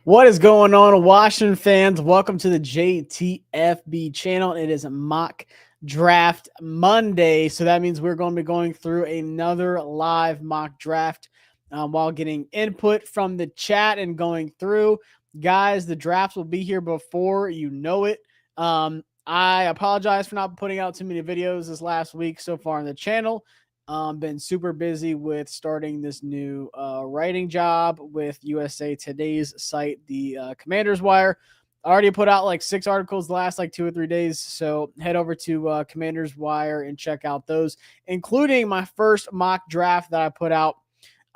What is going on, Washington fans? Welcome to the JTFB channel. It is mock draft Monday, so that means we're going to be going through another live mock draft while getting input from the chat and going through. Guys, the drafts will be here before you know it. I apologize for not putting out too many videos this last week so far on the channel. Been super busy with starting this new writing job with USA Today's site, the Commander's Wire. I already put out like 6 articles the last like 2 or 3 days, so head over to Commander's Wire and check out those, including my first mock draft that I put out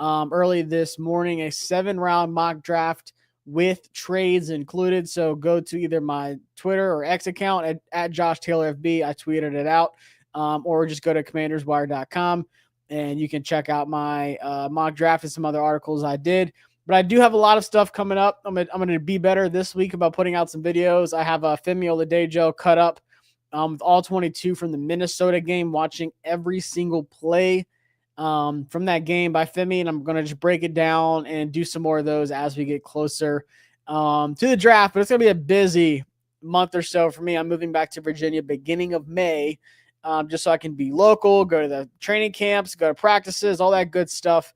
early this morning, a 7-round mock draft with trades included. So go to either my Twitter or X account at Josh Taylor FB. I tweeted it out. Or just go to commanderswire.com and you can check out my mock draft and some other articles I did. But I do have a lot of stuff coming up. I'm gonna be better this week about putting out some videos. I have a Femi Oladejo cut up with all 22 from the Minnesota game, watching every single play from that game by Femi, and I'm gonna just break it down and do some more of those as we get closer to the draft. But it's gonna be a busy month or so for me. I'm moving back to Virginia beginning of May. Just so I can be local, go to the training camps, go to practices, all that good stuff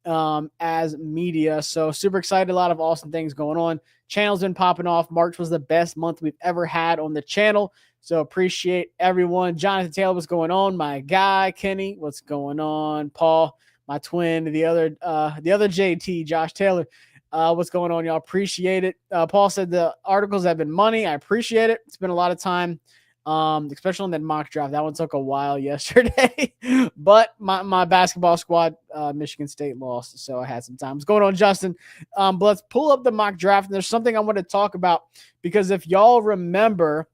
as media. So super excited. A lot of awesome things going on. Channel's been popping off. March was the best month we've ever had on the channel. So appreciate everyone. Jonathan Taylor, what's going on? My guy, Kenny, what's going on? Paul, my twin, the other JT, Josh Taylor. What's going on, y'all? Appreciate it. Paul said the articles have been money. I appreciate it. It's been a lot of time. Especially on that mock draft. That one took a while yesterday, but my basketball squad, Michigan State lost, so I had some time. What's going on, Justin? But let's pull up the mock draft, and there's something I want to talk about, because if y'all remember,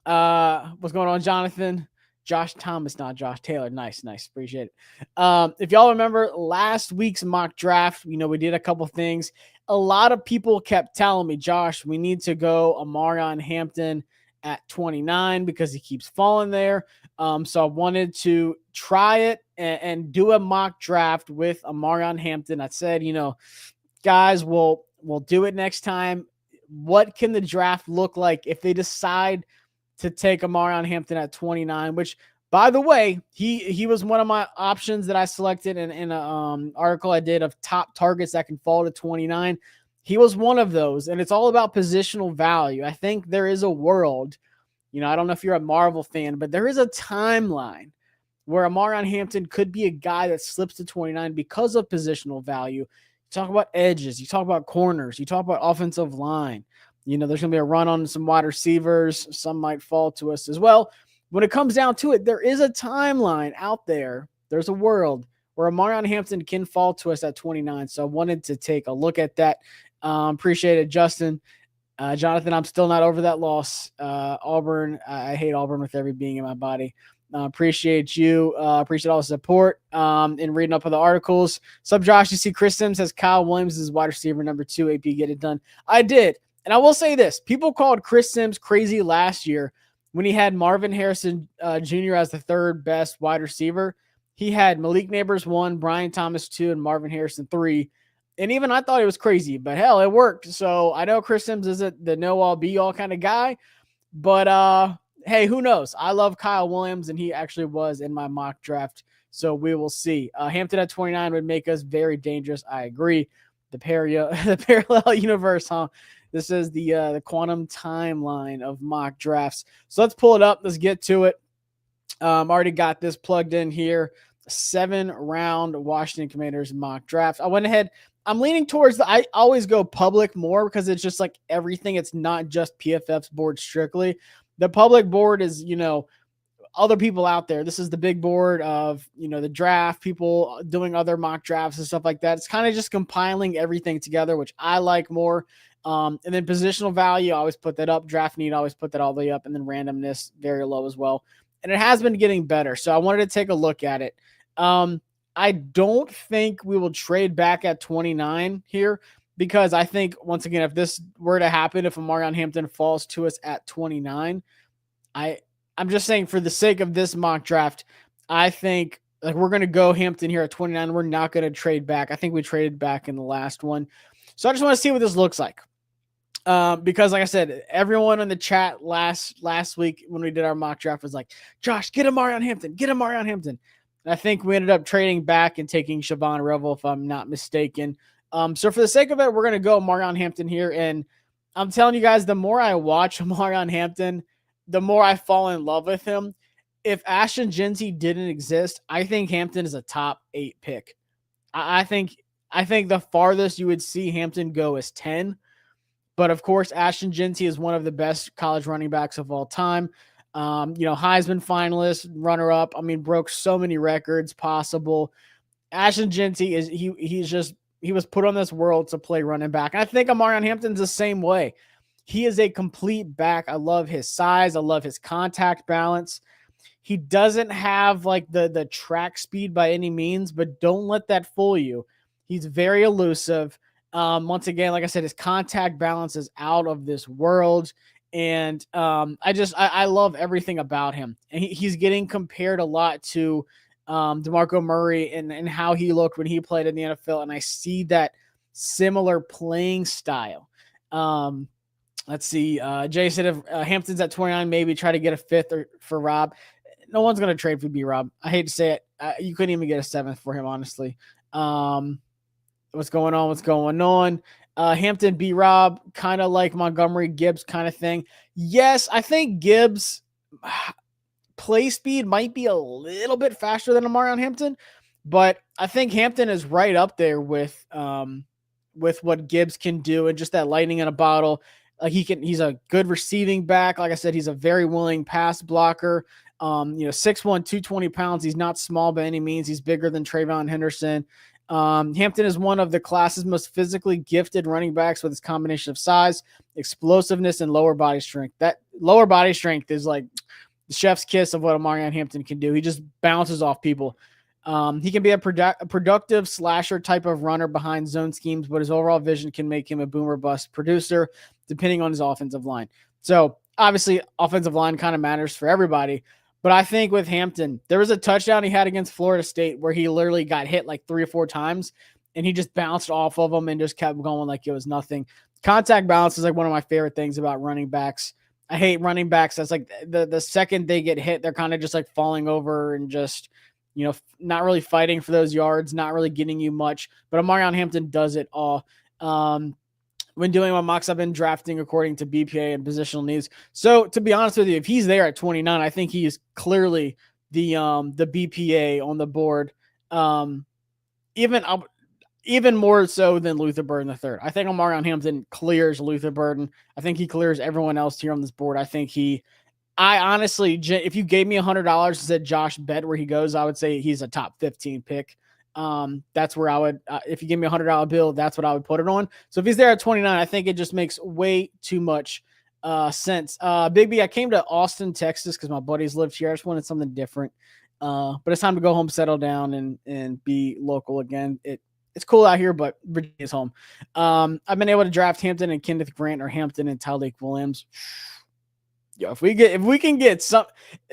what's going on, Jonathan? Josh Thomas, not Josh Taylor. Nice. Appreciate it. If y'all remember last week's mock draft, we did a couple things. A lot of people kept telling me, Josh, we need to go Omarion Hampton at 29 because he keeps falling there. So I wanted to try it and do a mock draft with Omarion Hampton. I said, guys, we'll do it next time. What can the draft look like if they decide to take Omarion Hampton at 29, which, by the way, he was one of my options that I selected in an article I did of top targets that can fall to 29. He was one of those, and it's all about positional value. I think there is a world, I don't know if you're a Marvel fan, but there is a timeline where Omarion Hampton could be a guy that slips to 29 because of positional value. You talk about edges, you talk about corners, you talk about offensive line. There's going to be a run on some wide receivers. Some might fall to us as well. When it comes down to it, there is a timeline out there. There's a world where Omarion Hampton can fall to us at 29. So I wanted to take a look at that. Appreciate it, Justin. Jonathan, I'm still not over that loss. Auburn, I hate Auburn with every being in my body. Appreciate you. Appreciate all the support in reading up on the articles. Sub Josh, you see Chris Sims says Kyle Williams is wide receiver number 2. AP, get it done. I did. And I will say this. People called Chris Sims crazy last year when he had Marvin Harrison Jr. as the 3rd best wide receiver. He had Malik Neighbors 1, Brian Thomas 2, and Marvin Harrison 3. And even I thought it was crazy, but hell, it worked. So I know Chris Sims isn't the know-all, be-all kind of guy, but hey, who knows? I love Kyle Williams, and he actually was in my mock draft, so we will see. Hampton at 29 would make us very dangerous. I agree. The parallel universe, huh? This is the quantum timeline of mock drafts. So let's pull it up. Let's get to it. Already got this plugged in here. 7-round Washington Commanders mock draft. I went ahead. I'm leaning towards I always go public more because it's just like everything. It's not just PFF's board strictly. The public board is, other people out there. This is the big board of, the draft, people doing other mock drafts and stuff like that. It's kind of just compiling everything together, which I like more. And then positional value, I always put that up. Draft need, I always put that all the way up. And then randomness, very low as well. And it has been getting better. So I wanted to take a look at it. I don't think we will trade back at 29 here because I think, once again, if this were to happen, if Omarion Hampton falls to us at 29, I'm just saying for the sake of this mock draft, I think like we're going to go Hampton here at 29. We're not going to trade back. I think we traded back in the last one. So I just want to see what this looks like. Because like I said, everyone in the chat last week when we did our mock draft was like, Josh, get Omarion Hampton, get Omarion Hampton. And I think we ended up trading back and taking Siobhan Revel, if I'm not mistaken. So for the sake of it, we're gonna go Omarion Hampton here. And I'm telling you guys, the more I watch Omarion Hampton, the more I fall in love with him. If Ashton Jeanty didn't exist, I think Hampton is a top 8 pick. I think the farthest you would see Hampton go is 10. But of course, Ashton Jeanty is one of the best college running backs of all time. Heisman finalist, runner up. I mean, broke so many records possible. Ashton Jeanty he was put on this world to play running back. And I think Omarion Hampton's the same way. He is a complete back. I love his size. I love his contact balance. He doesn't have like the track speed by any means, but don't let that fool you. He's very elusive. Once again, like I said, his contact balance is out of this world. And I love everything about him. And he's getting compared a lot to DeMarco Murray and how he looked when he played in the NFL. And I see that similar playing style. Let's see. Jay said if Hampton's at 29, maybe try to get a 5th for Rob. No one's going to trade for B-Rob. I hate to say it. You couldn't even get a 7th for him, honestly. What's going on? Hampton, B-Rob, kind of like Montgomery, Gibbs kind of thing. Yes, I think Gibbs play speed might be a little bit faster than Omarion Hampton, but I think Hampton is right up there with what Gibbs can do and just that lightning in a bottle. Like he's a good receiving back. Like I said, he's a very willing pass blocker. 6'1", 220 pounds. He's not small by any means. He's bigger than Trayvon Henderson. Hampton is one of the class's most physically gifted running backs with his combination of size, explosiveness, and lower body strength. That lower body strength is like the chef's kiss of what Omarion Hampton can do. He just bounces off people. He can be a productive slasher type of runner behind zone schemes, but his overall vision can make him a boomer bust producer, depending on his offensive line. So obviously, offensive line kind of matters for everybody. But I think with Hampton, there was a touchdown he had against Florida State where he literally got hit like 3 or 4 times, and he just bounced off of them and just kept going like it was nothing. Contact balance is like one of my favorite things about running backs. I hate running backs. That's like the second they get hit, they're kind of just like falling over and just, not really fighting for those yards, not really getting you much. But Omarion Hampton does it all. When doing my mocks, I've been drafting according to BPA and positional needs. So to be honest with you, if he's there at 29, I think he is clearly the BPA on the board. Even more so than Luther Burden III. I think Omarion Hampton clears Luther Burden. I think he clears everyone else here on this board. I honestly, if you gave me $100 and said Josh, bet where he goes, I would say he's a top 15 pick. That's where I would, if you give me $100 bill, that's what I would put it on. So if he's there at 29, I think it just makes way too much sense. Big B, I came to Austin, Texas because my buddies lived here. I just wanted something different. But it's time to go home, settle down, and be local again. It's cool out here, but Virginia's home. I've been able to draft Hampton and Kenneth Grant or Hampton and Tyleik Williams. Yo, if we can get some,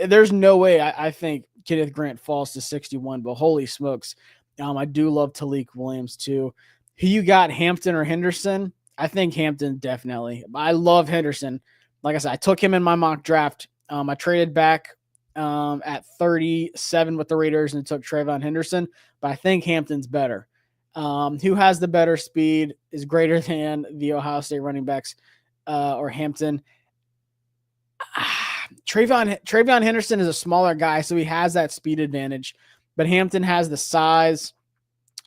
there's no way I think Kenneth Grant falls to 61, but holy smokes. I do love Tyleik Williams too. Who you got, Hampton or Henderson? I think Hampton definitely. I love Henderson. Like I said, I took him in my mock draft. I traded back at 37 with the Raiders and took Trayvon Henderson, but I think Hampton's better. Who has the better speed is greater than the Ohio State running backs or Hampton. Trayvon Henderson is a smaller guy, so he has that speed advantage, but Hampton has the size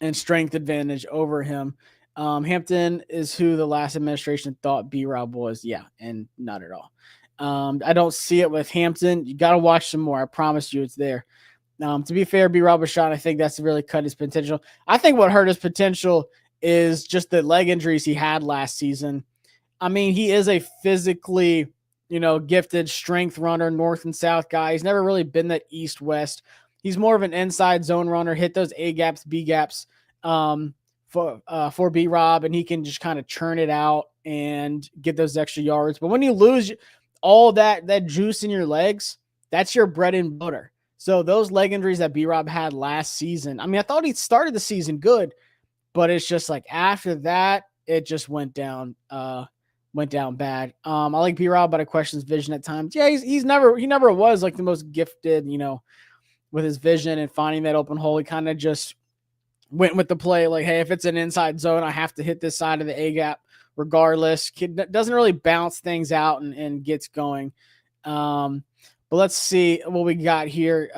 and strength advantage over him. Hampton is who the last administration thought B-Rob was. Yeah, and not at all. I don't see it with Hampton. You got to watch some more. I promise you it's there. To be fair, B-Rob was shot. I think that's really cut his potential. I think what hurt his potential is just the leg injuries he had last season. I mean, he is a physically, gifted strength runner, north and south guy. He's never really been that east-west. He's more of an inside zone runner, hit those A gaps, B gaps for B-Rob, and he can just kind of churn it out and get those extra yards. But when you lose all that juice in your legs, that's your bread and butter. So those leg injuries that B-Rob had last season, I mean, I thought he started the season good, but it's just like after that, it just went down. went down bad. I like B-Rob, but I question his vision at times. Yeah, he never was like the most gifted, with his vision and finding that open hole. He kind of just went with the play like, hey, if it's an inside zone, I have to hit this side of the A gap regardless. Kid doesn't really bounce things out and gets going. But let's see what we got here.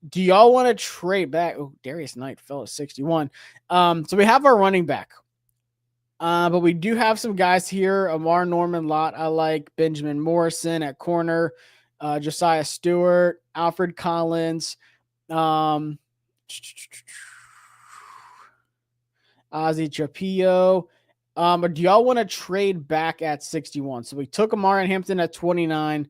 Do y'all want to trade back? Oh, Darius Knight fell at 61. So we have our running back. But we do have some guys here. Amar Norman Lott, I like. Benjamin Morrison at corner. Josiah Stewart, Alfred Collins, Ozzy Chapillo. But do y'all want to trade back at 61? So we took Omarion Hampton at 29.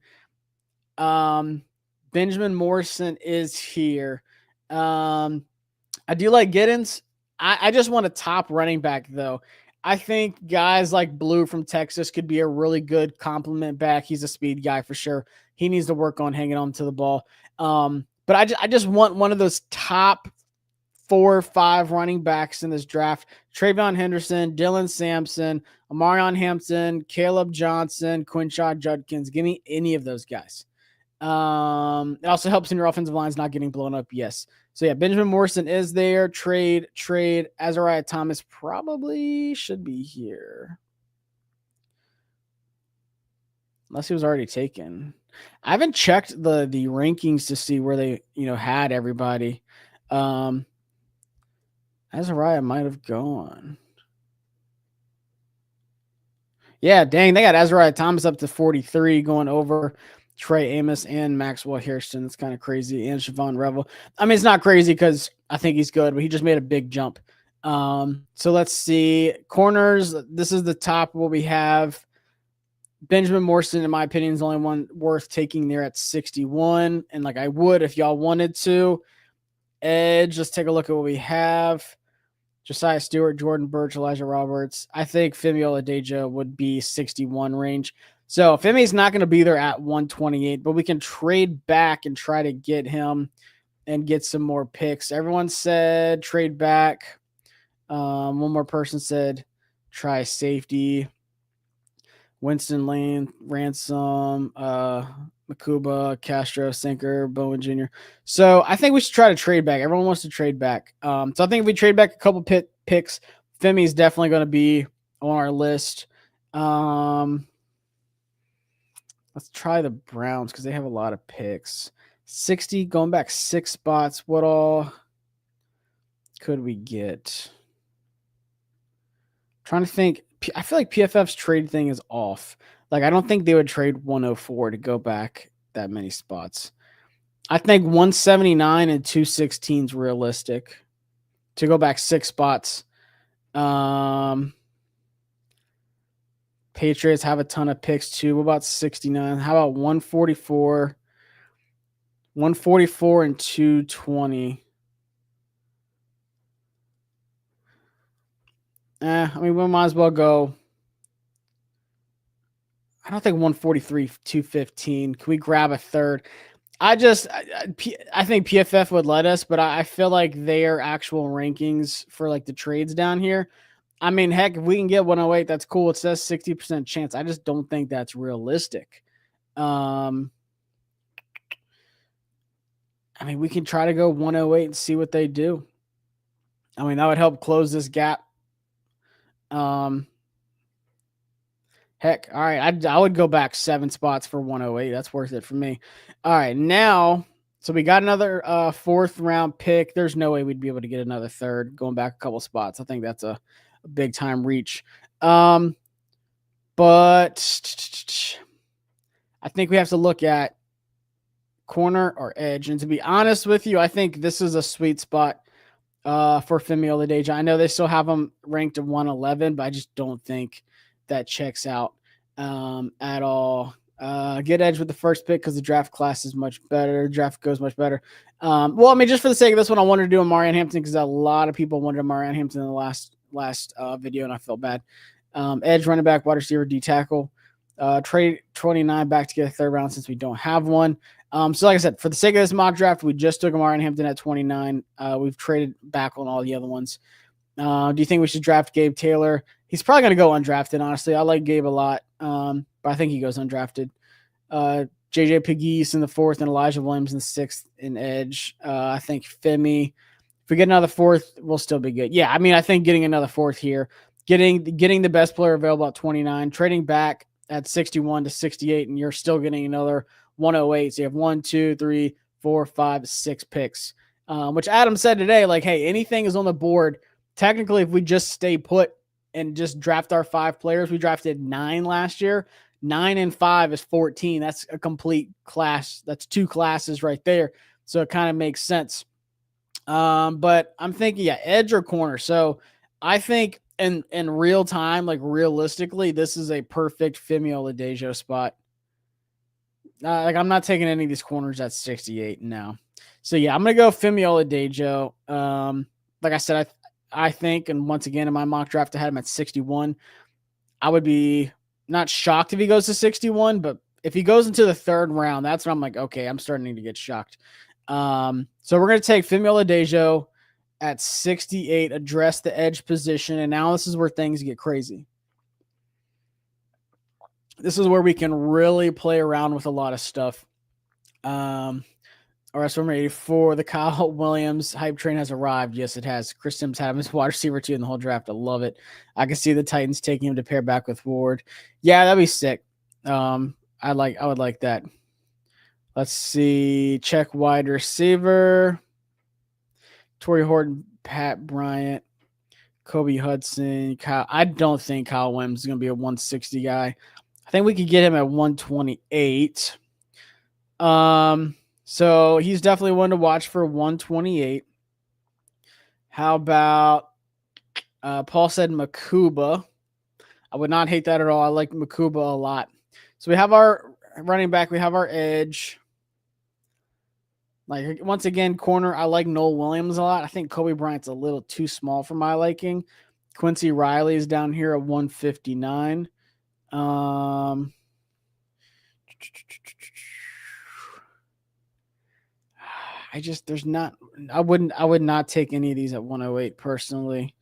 Benjamin Morrison is here. I do like Giddens. I just want a top running back, though. I think guys like Blue from Texas could be a really good complement back. He's a speed guy for sure. He needs to work on hanging on to the ball. But I just want one of those top 4 or 5 running backs in this draft. Trayvon Henderson, Dylan Sampson, Omarion Hampton, Caleb Johnson, Quinshaw Judkins. Give me any of those guys. It also helps in your offensive lines not getting blown up. Yes. So yeah, Benjamin Morrison is there. Trade. Azariah Thomas probably should be here. Unless he was already taken. I haven't checked the rankings to see where they, had everybody. Azariah might have gone. Yeah, dang, they got Azariah Thomas up to 43, going over Trey Amos and Maxwell Hairston. It's kind of crazy. And Siobhan Revel. I mean, it's not crazy because I think he's good, but he just made a big jump. So let's see. Corners, this is the top what we have. Benjamin Morrison, in my opinion, is the only one worth taking there at 61. And like I would if y'all wanted to. Edge, let's take a look at what we have. Josiah Stewart, Jordan Birch, Elijah Roberts. I think Femi Oladeja would be 61 range. So Femi's not going to be there at 128, but we can trade back and try to get him and get some more picks. Everyone said trade back. One more person said try safety. Winston Lane, Ransom, Makuba, Castro, Sinker, Bowen Jr. So I think we should try to trade back. Everyone wants to trade back. So I think if we trade back a couple picks, Femi's definitely going to be on our list. Let's try the Browns because they have a lot of picks. 60, going back 6 spots. What all could we get? I'm trying to think. I feel like PFF's trade thing is off. Like, I don't think they would trade 104 to go back that many spots. I think 179 and 216 is realistic to go back 6 spots. Patriots have a ton of picks too. What about 69? How about 144? 144 and 220. I mean, we might as well go. I don't think 143, 215. Can we grab a third? I think PFF would let us, but I feel like their actual rankings for like the trades down here. I mean, heck, if we can get 108, that's cool. It says 60% chance. I just don't think that's realistic. I mean, we can try to go 108 and see what they do. I mean, that would help close this gap. Heck, all right, I would go back 7 spots for 108. That's worth it for me. All right, now, so we got another 4th round pick. There's no way we'd be able to get another third going back a couple spots. I think that's a big time reach. But I think we have to look at corner or edge. And to be honest with you, I think this is a sweet spot for Femi Oladeja. I know they still have him ranked at 111, but I just don't think that checks out at all. Get edge with the first pick because the draft class is much better. Draft goes much better. Well, I mean, just for the sake of this one, I wanted to do Omarion Hampton because a lot of people wanted Omarion Hampton in the last video, and I felt bad. Edge, running back, wide receiver, D tackle. Trade 29 back to get a 3rd round since we don't have one. So like I said, for the sake of this mock draft, we just took Omarion Hampton at 29. We've traded back on all the other ones. Do you think we should draft Gabe Taylor? He's probably going to go undrafted, honestly. I like Gabe a lot, but I think he goes undrafted. JJ Pegues in the 4th and Elijah Williams in the 6th in edge. I think Femi. If we get another 4th, we'll still be good. Yeah, I mean, I think getting another 4th here, getting the best player available at 29, trading back at 61 to 68, and you're still getting another 108. So you have 1, 2, 3, 4, 5, 6 picks. Which Adam said today, like, hey, anything is on the board. Technically, if we just stay put and just draft our 5 players, we drafted 9 last year. 9 and 5 is 14. That's a complete class. That's 2 classes right there. So it kind of makes sense. But I'm thinking, yeah, edge or corner. So I think in real time, like realistically, this is a perfect Femi Oladejo spot. Like I'm not taking any of these corners at 68 now. So yeah, I'm gonna go Femi Oladejo. Like I said, I think, and once again in my mock draft, I had him at 61. I would be not shocked if he goes to 61, but if he goes into the 3rd round, that's when I'm like, okay, I'm starting to get shocked. So we're going to take Femi Oladejo at 68, address the edge position, and now this is where things get crazy. This is where we can really play around with a lot of stuff. All right, so I'm ready for the Kyle Williams hype train has arrived. Yes, it has. Chris Sims had him as wide receiver 2 in the whole draft. I love it. I can see the Titans taking him to pair back with Ward. Yeah, that'd be sick. I would like that. Let's see. Check wide receiver. Torrey Horton, Pat Bryant, Kobe Hudson, Kyle. I don't think Kyle Williams is going to be a 160 guy. I think we could get him at 128. So he's definitely one to watch for 128. How about Paul said Makuba? I would not hate that at all. I like Makuba a lot. So we have our running back. We have our edge. Like once again, corner. I like Noel Williams a lot. I think Kobe Bryant's a little too small for my liking. Quincy Riley is down here at 159. I would not take any of these at 108 personally.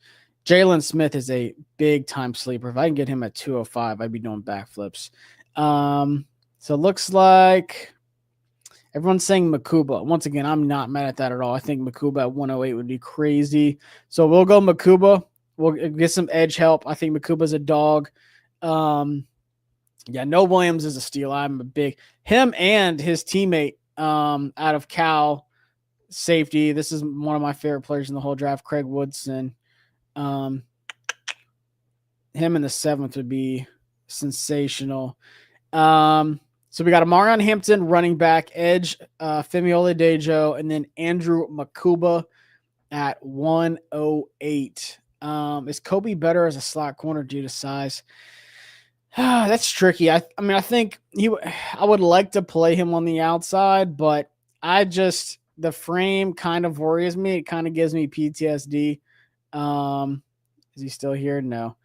Jalen Smith is a big time sleeper. If I can get him at 205, I'd be doing backflips. So it looks like everyone's saying Makuba. Once again, I'm not mad at that at all. I think Makuba at 108 would be crazy. So we'll go Makuba. We'll get some edge help. I think Makuba's a dog. Yeah, no Williams is a steal. I'm a big him and his teammate out of Cal safety. This is one of my favorite players in the whole draft, Craig Woodson. Him in the 7th would be sensational. So we got Omarion Hampton, running back, edge, Femi Oladejo, and then Andrew Makuba at 108. Is Kobe better as a slot corner due to size? That's tricky. I mean, I think I would like to play him on the outside, but the frame kind of worries me. It kind of gives me PTSD. Is he still here? No,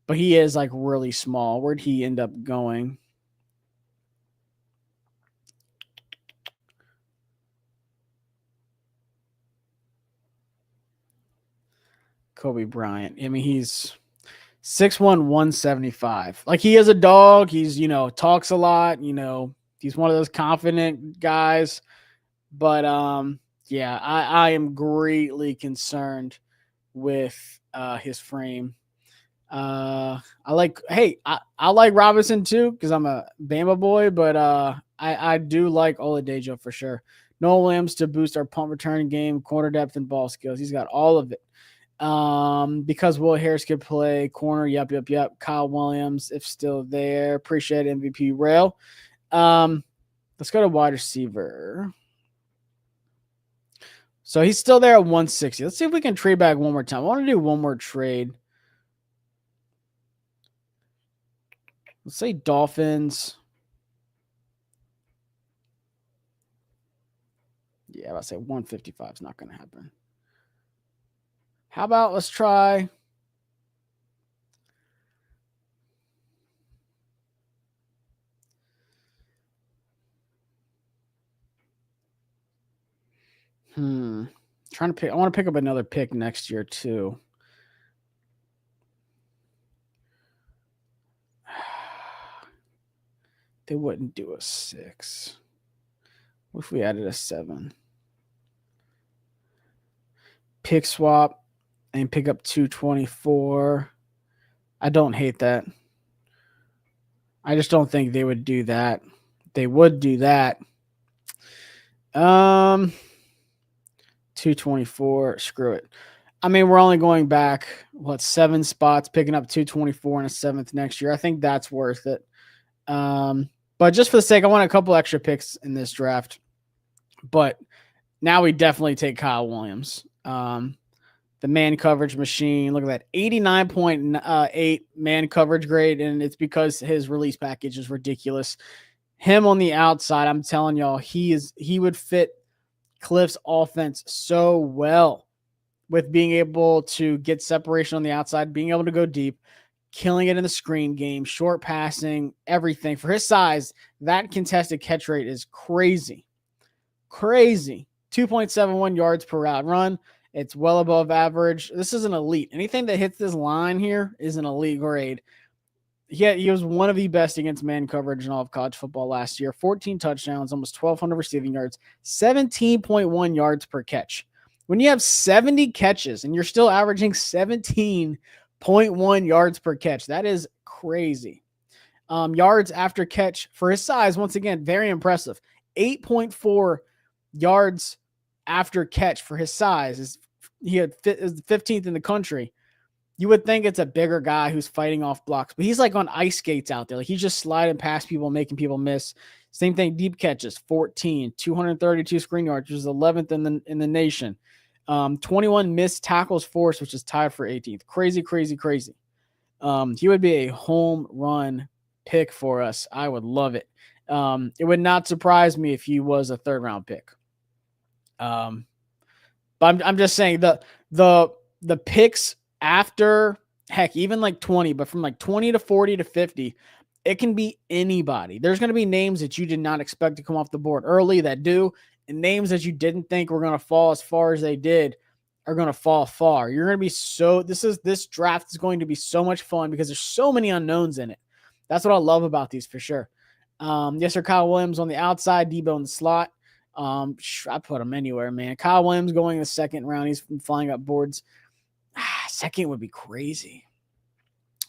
but he is like really small. Where'd he end up going? Kobe Bryant. I mean, he's 6'1", 175. Like he is a dog. He's, talks a lot, he's one of those confident guys. But yeah, I am greatly concerned with his frame. I like Robinson too, because I'm a Bama boy, but I do like Oladejo for sure. Noel Williams to boost our punt return game, corner depth, and ball skills. He's got all of it. Because Will Harris could play corner. Yep. Kyle Williams, if still there. Appreciate MVP rail. Let's go to wide receiver. So he's still there at 160. Let's see if we can trade back one more time. I want to do one more trade. Let's say Dolphins. Yeah, I say 155 is not going to happen. How about let's try trying to pick. I want to pick up another pick next year too. They wouldn't do a 6. What if we added a 7? Pick swap and pick up 224. I don't hate that. I just don't think they would do that. They would do that. 224. Screw it. I mean, we're only going back, 7 spots, picking up 224 and a 7th next year. I think that's worth it. But just for the sake, I want a couple extra picks in this draft. But now we definitely take Kyle Williams. The man coverage machine. Look at that, 89.8 man coverage grade, and it's because his release package is ridiculous. Him on the outside, I'm telling y'all, he would fit Cliff's offense so well with being able to get separation on the outside, being able to go deep, killing it in the screen game, short passing, everything. For his size, that contested catch rate is crazy. Crazy. 2.71 yards per route run. It's well above average. This is an elite. Anything that hits this line here is an elite grade. He was one of the best against man coverage in all of college football last year. 14 touchdowns, almost 1,200 receiving yards, 17.1 yards per catch. When you have 70 catches and you're still averaging 17.1 yards per catch, that is crazy. Yards after catch for his size, once again, very impressive. 8.4 yards after catch for his size. He is the 15th in the country. You would think it's a bigger guy who's fighting off blocks, but he's like on ice skates out there. Like he's just sliding past people, making people miss. Same thing, deep catches, 14, 232 screen yards, which is 11th in the nation. 21 missed tackles forced, which is tied for 18th. Crazy, crazy, crazy. He would be a home run pick for us. I would love it. It would not surprise me if he was a 3rd round pick. But I'm just saying the picks after, heck, even like 20, but from like 20 to 40 to 50, it can be anybody. There's going to be names that you did not expect to come off the board early that do, and names that you didn't think were going to fall as far as they did are going to fall far. You're going to be this draft is going to be so much fun because there's so many unknowns in it. That's what I love about these for sure. Yes, sir. Kyle Williams on the outside, Debo in the slot. I put him anywhere, man. Kyle Williams going in the 2nd round. He's flying up boards. 2nd would be crazy,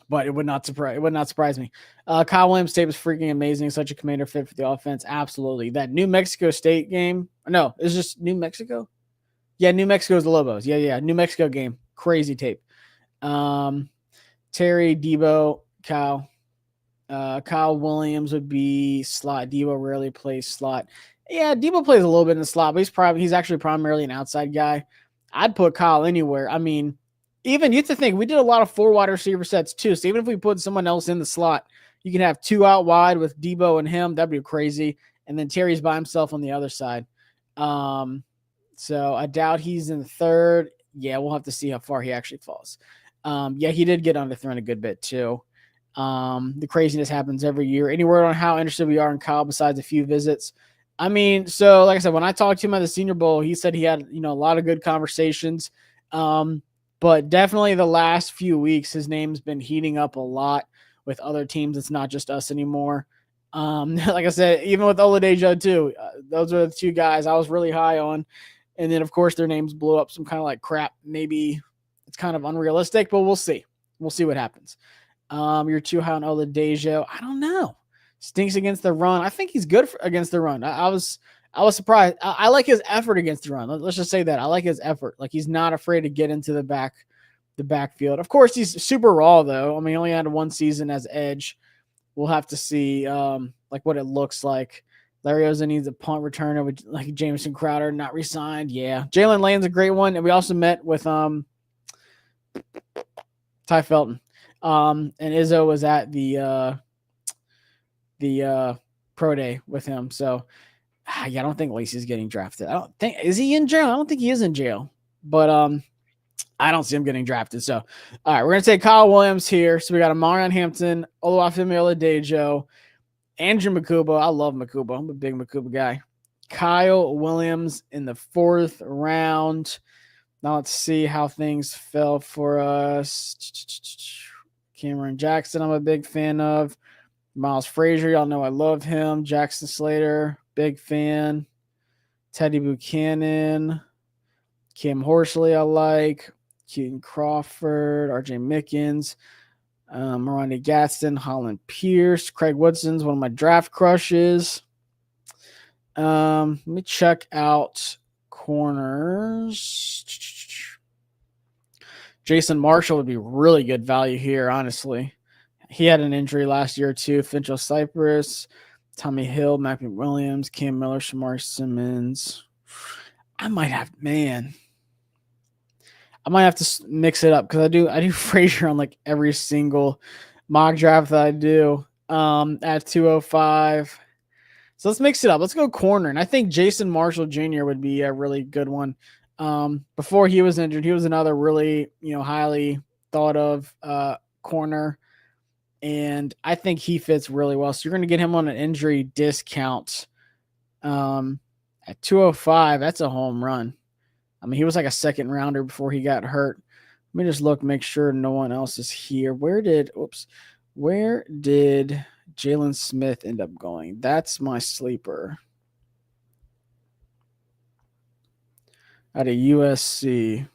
but it would not surprise me. Kyle Williams' tape is freaking amazing. Such a commander fit for the offense. Absolutely. That New Mexico State game. No, it's just New Mexico. Yeah, New Mexico's the Lobos. Yeah. New Mexico game. Crazy tape. Terry, Debo, Kyle. Kyle Williams would be slot. Debo rarely plays slot. Yeah, Debo plays a little bit in the slot, but he's actually primarily an outside guy. I'd put Kyle anywhere. I mean, even you have to think we did a lot of 4 wide receiver sets too. So even if we put someone else in the slot, you can have 2 out wide with Debo and him. That'd be crazy. And then Terry's by himself on the other side. So I doubt he's in the 3rd. Yeah, we'll have to see how far he actually falls. Yeah, he did get underthrown a good bit too. The craziness happens every year. Any word on how interested we are in Kyle besides a few visits? I mean, so like I said, when I talked to him at the Senior Bowl, he said he had, a lot of good conversations. But definitely the last few weeks, his name's been heating up a lot with other teams. It's not just us anymore. Like I said, even with Oladejo too, those are the 2 guys I was really high on. And then of course their names blew up some kind of like crap. Maybe it's kind of unrealistic, but we'll see. We'll see what happens. You're too high on Oladejo. I don't know. Stinks against the run. I think he's good against the run. I was surprised. I like his effort against the run. Let's just say that. I like his effort. Like he's not afraid to get into the backfield. Of course, he's super raw though. I mean, he only had 1 season as edge. We'll have to see like what it looks like. Larry Oza needs a punt returner with like Jameson Crowder not re-signed. Yeah. Jalen Lane's a great one. And we also met with Ty Felton. And Izzo was at the pro day with him. So yeah, I don't think Lacey's getting drafted. Is he in jail? I don't think he is in jail, but I don't see him getting drafted. So, all right, we're going to take Kyle Williams here. So we got Omarion, Hampton, Oluwafemi Oladejo, Andrew Makuba. I love Makuba. I'm a big Makuba guy. Kyle Williams in the 4th round. Now let's see how things fell for us. Cameron Jackson, I'm a big fan of. Miles Frazier, y'all know I love him. Jackson Slater, big fan. Teddy Buchanan, Kim Horsley, I like. Keaton Crawford, RJ Mickens, Miranda Gadsden, Holland Pierce, Craig Woodson's one of my draft crushes. Let me check out corners. Jason Marshall would be really good value here, honestly. He had an injury last year too. Finchel Cypress, Tommy Hill, Mac McWilliams, Cam Miller, Shamar Simmons. I might have to mix it up because I do Frazier on like every single mock draft that I do at 205. So let's mix it up. Let's go corner. And I think Jason Marshall Jr. would be a really good one. Before he was injured, he was another really, highly thought of corner. And I think he fits really well. So you're going to get him on an injury discount at 205. That's a home run. I mean, he was like a second rounder before he got hurt. Let me just look, make sure no one else is here. Where did Jalen Smith end up going? That's my sleeper. Out of USC.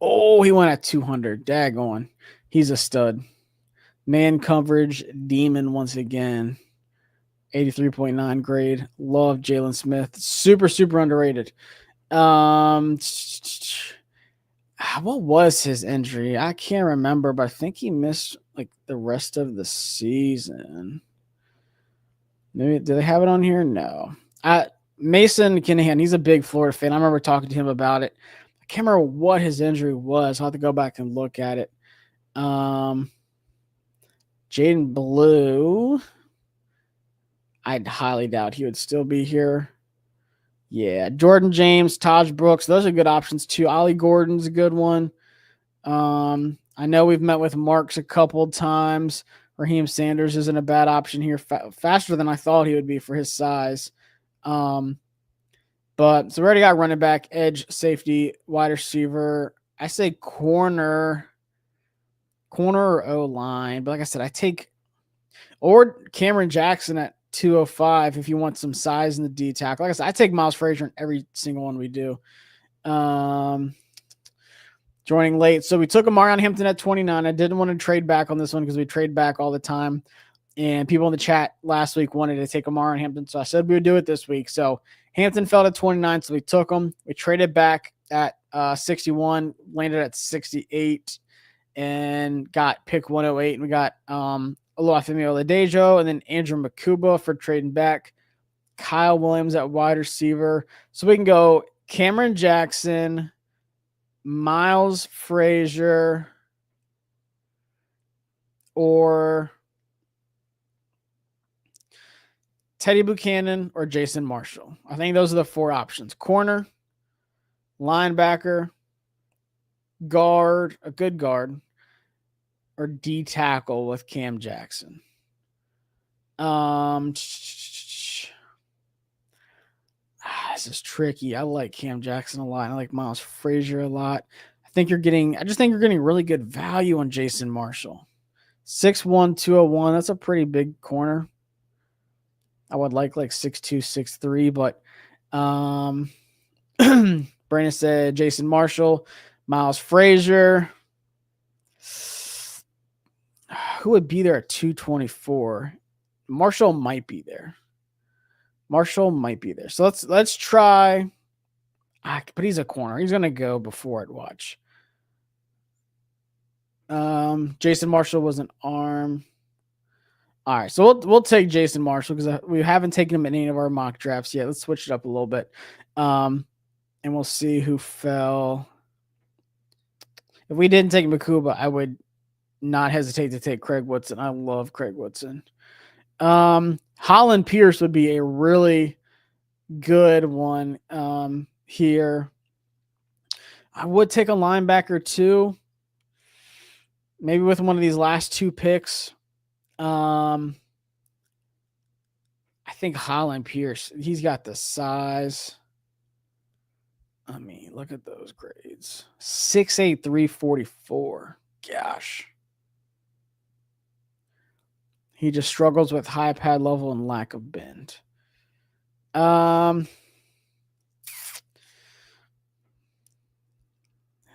Oh, he went at 200. Daggone. He's a stud. Man coverage demon once again. 83.9 grade. Love Jalen Smith. Super, super underrated. What was his injury? I can't remember, but I think he missed like the rest of the season. Maybe, do they have it on here? No. Mason Kinahan, he's a big Florida fan. I remember talking to him about it. I can't remember what his injury was. I'll have to go back and look at it. Jaden Blue, I'd highly doubt he would still be here. Yeah, Jordan James, Taj Brooks, those are good options too. Ollie Gordon's a good one. I know we've met with Marks a couple times. Raheem Sanders isn't a bad option here. Faster than I thought he would be for his size. But so we already got running back, edge, safety, wide receiver. I say corner or O-line. But like I said, or Cameron Jackson at 205 if you want some size in the D tackle. Like I said, I take Miles Frazier in every single one we do. Joining late. So we took Omarion Hampton at 29. I didn't want to trade back on this one because we trade back all the time. And people in the chat last week wanted to take Omarion Hampton. So I said we would do it this week. So Hampton fell at 29. So we took him. We traded back at 61, landed at 68, and got pick 108. And we got Femi Oladejo and then Andrew Makuba for trading back. Kyle Williams at wide receiver. So we can go Cameron Jackson, Miles Frazier, or Teddy Buchanan or Jason Marshall. I think those are the four options. Corner, linebacker, guard, a good guard, or D tackle with Cam Jackson. This is tricky. I like Cam Jackson a lot. I like Miles Frazier a lot. I just think you're getting really good value on Jason Marshall. 6'1", 201. That's a pretty big corner. I would like 6'2", 6'3", but Brandon said Jason Marshall, Miles Frazier. Who would be there at 224? Marshall might be there. So let's try. But he's a corner. He's gonna go before it. Watch. Jason Marshall was an arm. All right, so we'll take Jason Marshall because we haven't taken him in any of our mock drafts yet. Let's switch it up a little bit, and we'll see who fell. If we didn't take Makuba, I would not hesitate to take Craig Woodson. I love Craig Woodson. Holland Pierce would be a really good one here. I would take a linebacker too. Maybe with one of these last two picks. I think Holland Pierce, he's got the size. I mean, look at those grades. 6'8", 344. Gosh. He just struggles with high pad level and lack of bend. Let's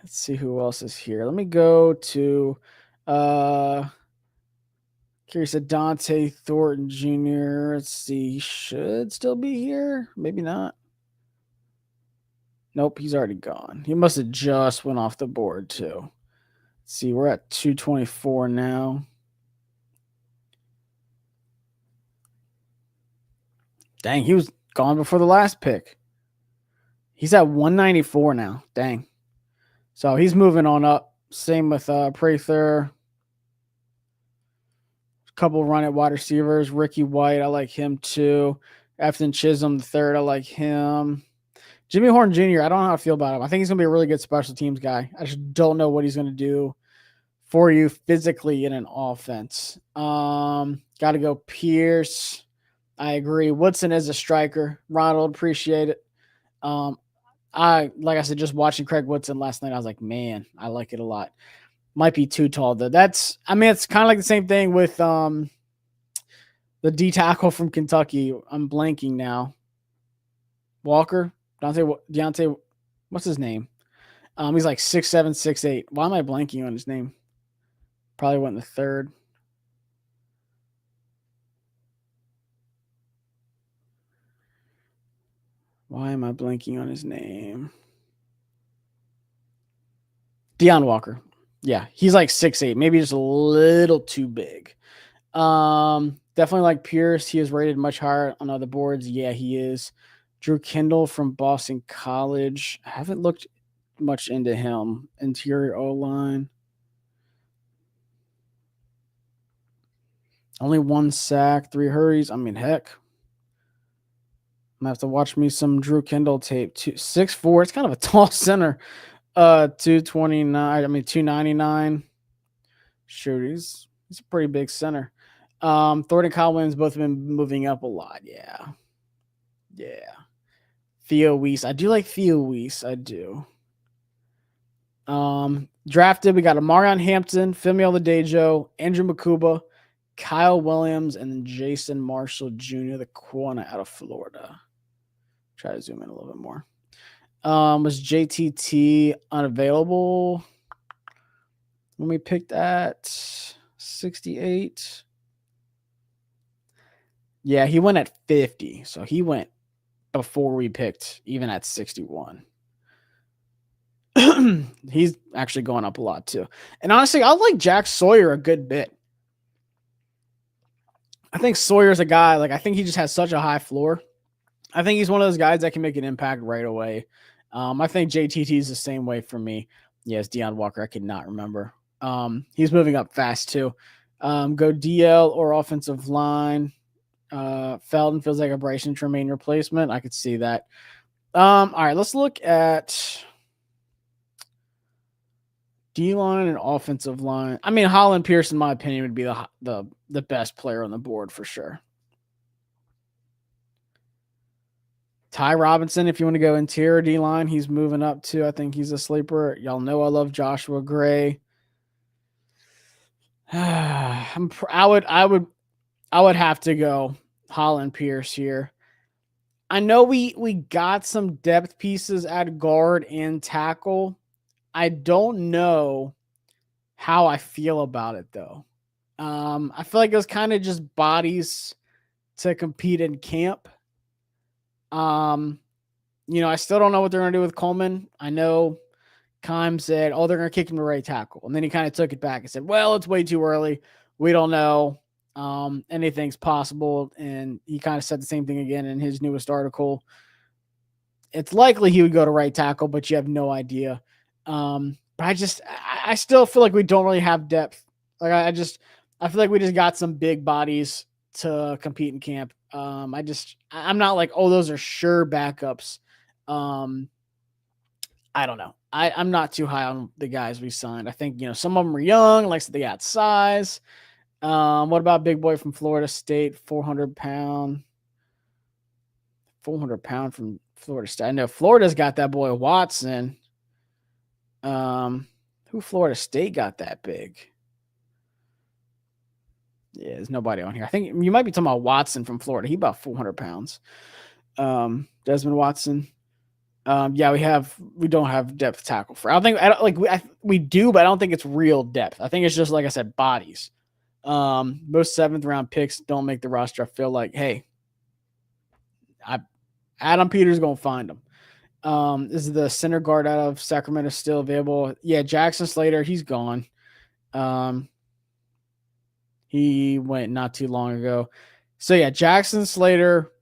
see who else is here. Let me go to curious Dante Thornton Jr. Let's see. He should still be here. Maybe not. Nope, he's already gone. He must have just went off the board too. Let's see, we're at 224 now. Dang, he was gone before the last pick. He's at 194 now. Dang. So he's moving on up. Same with Prather. Couple run at wide receivers. Ricky White, I like him too. Afton Chisholm the third, I like him. Jimmy Horn Jr., I don't know how I feel about him. I think he's going to be a really good special teams guy. I just don't know what he's going to do for you physically in an offense. Got to go Pierce. I agree. Woodson is a striker. Ronald, appreciate it. Like I said, just watching Craig Woodson last night, I was like, man, I like it a lot. Might be too tall though. It's kind of like the same thing with the D tackle from Kentucky. I'm blanking now. Walker, Deontay, what's his name? He's like 6'7", 6'8". Why am I blanking on his name? Probably went in the third. Why am I blanking on his name? Deion Walker. Yeah, he's like 6'8", maybe just a little too big. Definitely like Pierce. He is rated much higher on other boards. Yeah, he is. Drew Kendall from Boston College. I haven't looked much into him. Interior O-line. Only 1 sack, 3 hurries. I mean, heck. I'm going to have to watch me some Drew Kendall tape. 6'4". It's kind of a tall center. 299. Shoot, he's a pretty big center. Thornton and Kyle Williams both have been moving up a lot. Yeah. Theo Weiss. I do like Theo Weiss. I do. Drafted, we got Omarion Hampton, Femi Oladejo, Andrew Makuba, Kyle Williams, and then Jason Marshall Jr., the corner out of Florida. Try to zoom in a little bit more. Was JTT unavailable when we picked at 68? Yeah, he went at 50. So he went before we picked, even at 61. He's actually going up a lot too. And honestly, I like Jack Sawyer a good bit. I think Sawyer's a guy, I think he just has such a high floor. I think he's one of those guys that can make an impact right away. I think JTT is the same way for me. Yes, Deion Walker, I could not remember. He's moving up fast too. Go DL or offensive line. Felton feels like a Bryson Tremaine replacement. I could see that. All right, let's look at D-line and offensive line. I mean, Holland Pierce, in my opinion, would be the best player on the board for sure. Ty Robinson, if you want to go interior D-line, he's moving up too. I think he's a sleeper. Y'all know I love Joshua Gray. I would have to go Holland Pierce here. I know we got some depth pieces at guard and tackle. I don't know how I feel about it though. I feel like it was kind of just bodies to compete in camp. I still don't know what they're going to do with Coleman. I know Keim said, they're going to kick him to right tackle. And then he kind of took it back and said, well, it's way too early. We don't know. Anything's possible. And he kind of said the same thing again in his newest article. It's likely he would go to right tackle, but you have no idea. But I still feel like we don't really have depth. I feel like we just got some big bodies to compete in camp. I'm not like, those are sure backups. I don't know. I'm not too high on the guys we signed. I think, some of them are young, like they got size. What about big boy from Florida State, 400 pound from Florida State? I know Florida's got that boy Watson. Who Florida State got that big? Yeah, there's nobody on here. I think you might be talking about Watson from Florida. He about 400 pounds. Desmond Watson. Yeah, we don't have depth tackle for. I don't like we do, but I don't think it's real depth. I think it's just like I said, bodies. Most 7th round picks don't make the roster. I feel like, hey, Adam Peters gonna find them. Is the center guard out of Sacramento still available? Yeah, Jackson Slater, he's gone. He went not too long ago. So yeah, Jackson Slater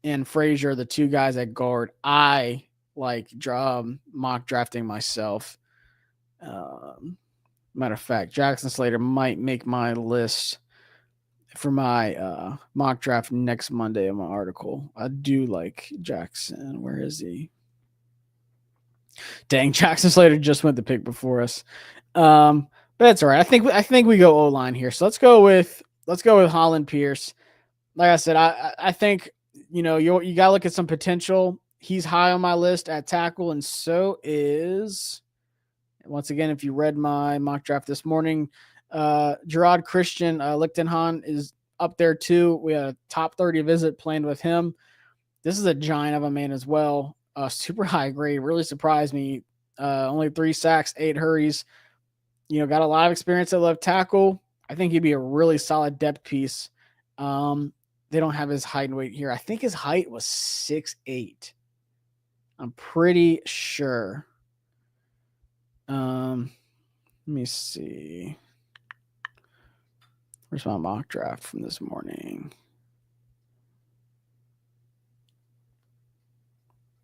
and Frazier, the two guys at guard. I like mock drafting myself. Matter of fact, Jackson Slater might make my list for my mock draft next Monday in my article. I do like Jackson. Where is he? Dang, Jackson Slater just went the pick before us. But that's all right. I think we go O-line here. So let's go with Holland Pierce. Like I said, I think you got to look at some potential. He's high on my list at tackle, and so is, once again, if you read my mock draft this morning, Gerard Christian Lichtenhahn is up there too. We had a top 30 visit playing with him. This is a giant of a man as well. Super high grade. Really surprised me. Only 3 sacks, 8 hurries. Got a lot of experience at left tackle. I think he'd be a really solid depth piece. They don't have his height and weight here. I think his height was 6'8". I'm pretty sure. Let me see. Where's my mock draft from this morning?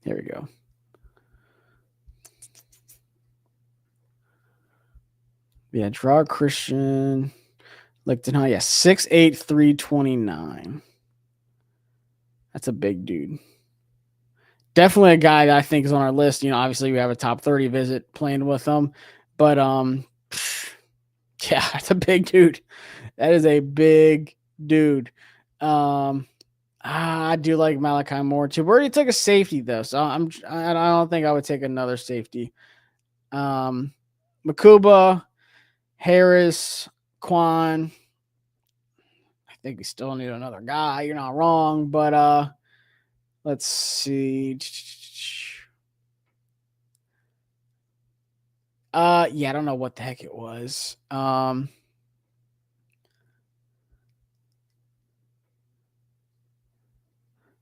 Here we go. Yeah, Gerard Christian Lichtenhahn. Yeah, 6'8", 329. That's a big dude. Definitely a guy that I think is on our list. Obviously we have a top 30 visit playing with him, but yeah, that's a big dude. That is a big dude. I do like Malachi Moore too. We already took a safety though, so I don't think I would take another safety. Makuba, Harris, Quan. I think we still need another guy. You're not wrong, but let's see. Yeah, I don't know what the heck it was.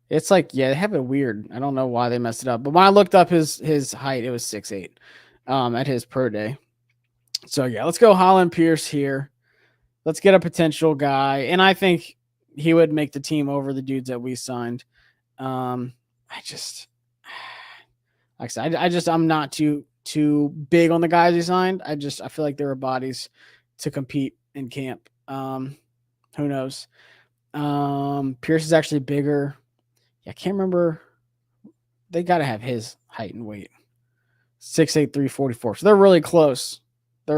It's like, yeah, they have it weird. I don't know why they messed it up. But when I looked up his height, it was 6'8", at his pro day. So yeah, let's go Holland Pierce here. Let's get a potential guy. And I think he would make the team over the dudes that we signed. Like I said, I'm not too big on the guys he signed. I feel like there are bodies to compete in camp. Who knows? Pierce is actually bigger. Yeah, I can't remember. They got to have his height and weight. 6'8", 344. So they're really close. All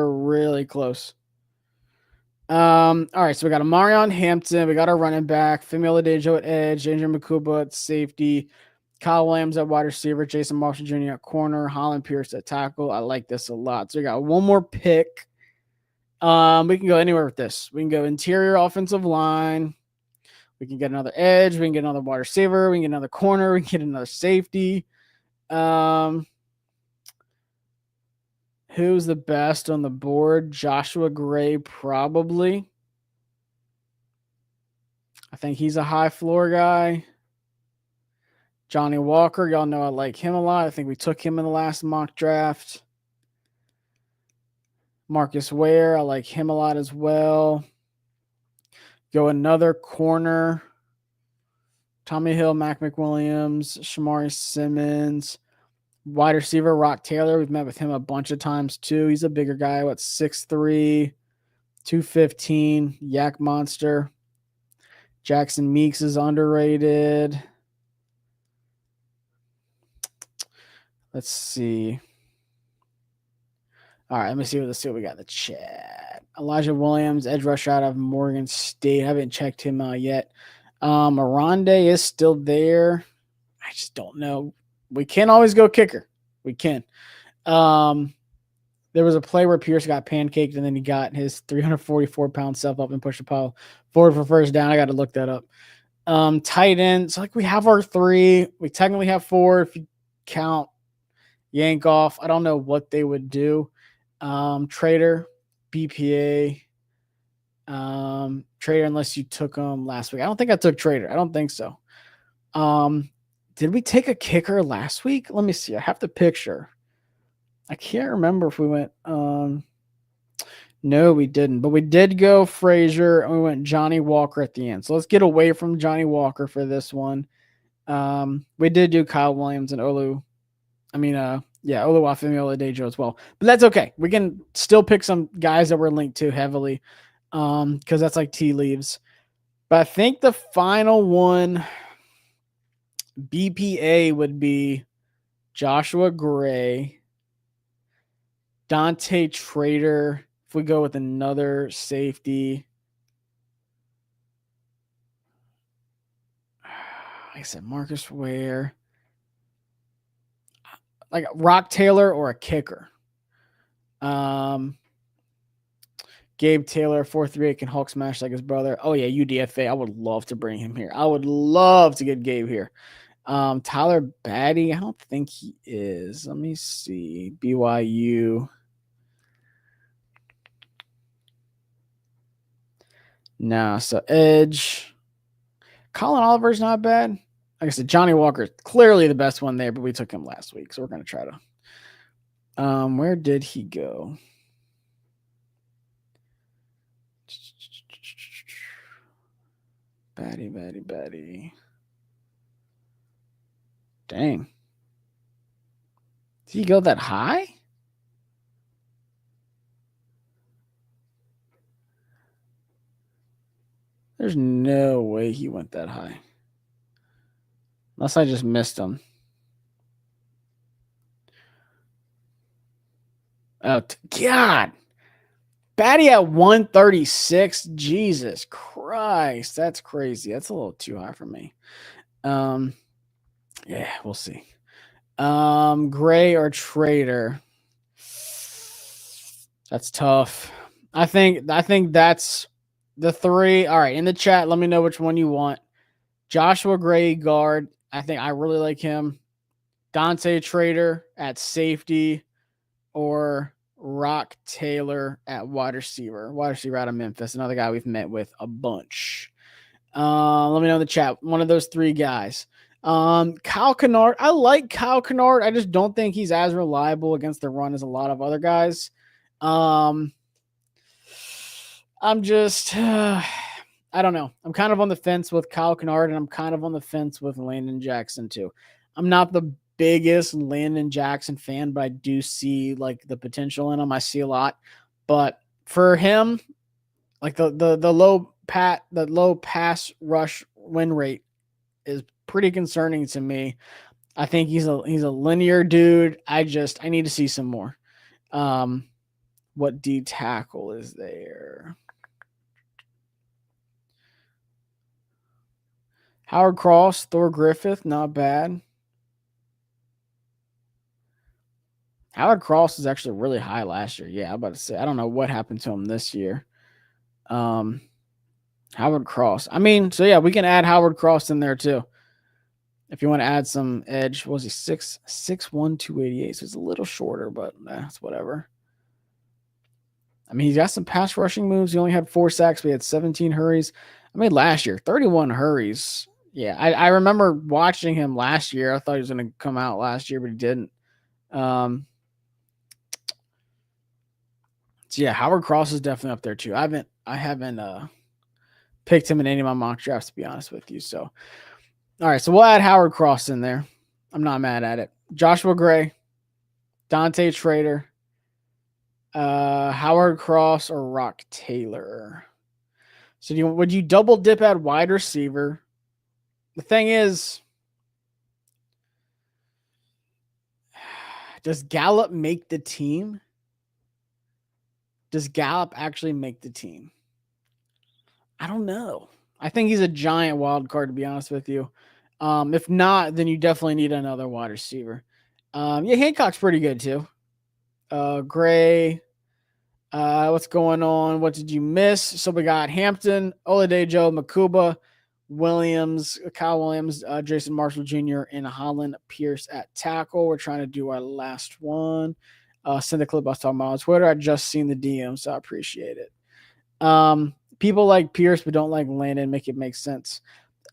right, so we got Omarion, Hampton. We got our running back. Femi Oladejo at edge. Andrew Makuba at safety. Kyle Williams at wide receiver. Jason Marshall Jr. at corner. Holland Pierce at tackle. I like this a lot. So we got one more pick. We can go anywhere with this. We can go interior offensive line. We can get another edge. We can get another wide receiver. We can get another corner. We can get another safety. Who's the best on the board? Joshua Gray, probably. I think he's a high floor guy. Johnny Walker, y'all know I like him a lot. I think we took him in the last mock draft. Marcus Ware, I like him a lot as well. Go another corner. Tommy Hill, Mac McWilliams, Shamari Simmons. Wide receiver, Rock Taylor. We've met with him a bunch of times too. He's a bigger guy. 6'3", 215, Yak Monster. Jackson Meeks is underrated. Let's see. All right, let me see what we got in the chat. Elijah Williams, edge rusher out of Morgan State. I haven't checked him out yet. Aronde is still there. I just don't know. We can't always go kicker. We can. There was a play where Pierce got pancaked and then he got his 344-pound self up and pushed the pile forward for first down. I got to look that up. Tight end. So like we have our 3. We technically have 4 if you count yank off. I don't know what they would do. Trader, BPA. Trader unless you took him last week. I don't think I took Trader. I don't think so. Did we take a kicker last week? Let me see. I have the picture. I can't remember if we went. No, we didn't. But we did go Frazier and we went Johnny Walker at the end. So let's get away from Johnny Walker for this one. We did do Kyle Williams and Olu. Oluwafemi Oladejo as well. But that's okay. We can still pick some guys that we're linked to heavily. Because that's like tea leaves. But I think the final one, BPA, would be Joshua Gray, Dante Trader. If we go with another safety, like I said, Marcus Ware, like Rock Taylor or a kicker. Gabe Taylor, 4.38 can Hulk smash like his brother. Oh, yeah, UDFA. I would love to bring him here. I would love to get Gabe here. Tyler Batty, I don't think he is. Let me see. BYU. Nah, so Edge. Colin Oliver's not bad. Like I said, Johnny Walker's clearly the best one there, but we took him last week, so we're going to try to. Where did he go? Batty. Dang. Did he go that high? There's no way he went that high. Unless I just missed him. Oh, God. Batty at 136. Jesus Christ. That's crazy. That's a little too high for me. Yeah, we'll see. Gray or Trader. That's tough. I think that's the 3. All right, in the chat, let me know which one you want. Joshua Gray, guard. I think I really like him. Dante Trader at safety, or Rock Taylor at wide receiver. Wide receiver out of Memphis, another guy we've met with a bunch. Let me know in the chat. One of those 3 guys. Kyle Kennard. I like Kyle Kennard. I just don't think he's as reliable against the run as a lot of other guys. I'm just, I don't know. I'm kind of on the fence with Kyle Kennard, and I'm kind of on the fence with Landon Jackson too. I'm not the biggest Landon Jackson fan, but I do see like the potential in him. I see a lot, but for him, like the low pass rush win rate is pretty concerning to me. I think he's a linear dude. I need to see some more. What D tackle is there? Howard Cross, Thor Griffith, not bad. Howard Cross is actually really high last year. Yeah, I'm about to say, I don't know what happened to him this year. Howard Cross. So yeah, we can add Howard Cross in there too. If you want to add some edge. What was he? 6'1", 288. So it's a little shorter, but that's whatever. He's got some pass rushing moves. He only had 4 sacks. We had 17 hurries. Last year, 31 hurries. Yeah, I remember watching him last year. I thought he was going to come out last year, but he didn't. So yeah, Howard Cross is definitely up there too. I haven't picked him in any of my mock drafts, to be honest with you. So, all right, so we'll add Howard Cross in there. I'm not mad at it. Joshua Gray, Dante Trader, Howard Cross, or Rock Taylor. So would you double dip at wide receiver? The thing is, does Gallup make the team? Does Gallup actually make the team? I don't know. I think he's a giant wild card, to be honest with you. If not, then you definitely need another wide receiver. Yeah, Hancock's pretty good too. Gray. What's going on? What did you miss? So we got Hampton, Oladejo, Makuba, Williams, Kyle Williams, Jason Marshall Jr., and Holland Pierce at tackle. We're trying to do our last one. Send the clip I was talking about on Twitter. I just seen the DM, so I appreciate it. People like Pierce but don't like Landon. Make it make sense.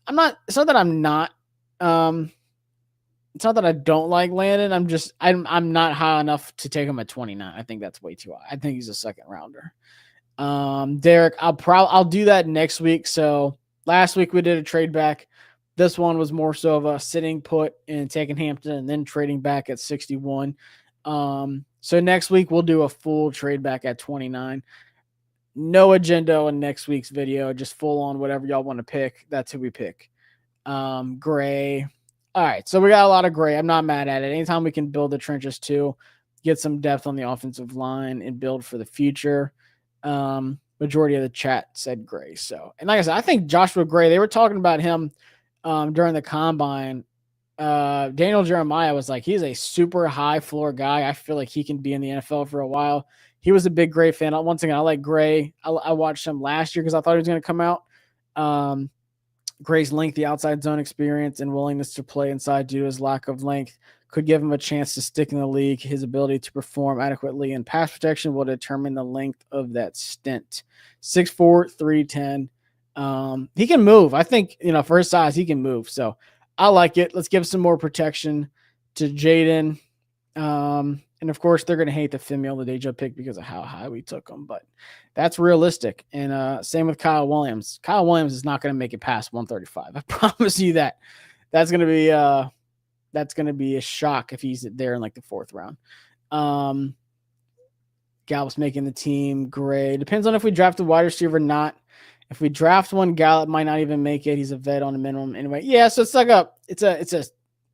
It's not that I'm not. It's not that I don't like Landon. I'm not high enough to take him at 29. I think that's way too high. I think he's a second rounder. Derek, I'll do that next week. So last week we did a trade back. This one was more so of a sitting put and taking Hampton and then trading back at 61. So next week we'll do a full trade back at 29. No agenda in next week's video, just full on whatever y'all want to pick. That's who we pick. Gray. All right, so we got a lot of gray. I'm not mad at it. Anytime we can build the trenches too, get some depth on the offensive line and build for the future. Majority of the chat said gray. So, and like I said, I think Joshua Gray, they were talking about him during the combine. Daniel Jeremiah was like, he's a super high floor guy. I feel like he can be in the NFL for a while. He was a big Gray fan. Once again, I like Gray. I watched him last year because I thought he was going to come out. Gray's lengthy outside zone experience and willingness to play inside due to his lack of length could give him a chance to stick in the league. His ability to perform adequately in pass protection will determine the length of that stint. 6'4", 310. He can move. I think, for his size, he can move. So I like it. Let's give some more protection to Jaden. And of course, they're going to hate the Femi Oladejo pick because of how high we took him, but that's realistic. And same with Kyle Williams. Kyle Williams is not going to make it past 135. I promise you that. That's going to be a shock if he's there in like the fourth round. Gallup's making the team. Gray. Depends on if we draft a wide receiver or not. If we draft one, Gallup might not even make it. He's a vet on a minimum anyway. Yeah, so it's a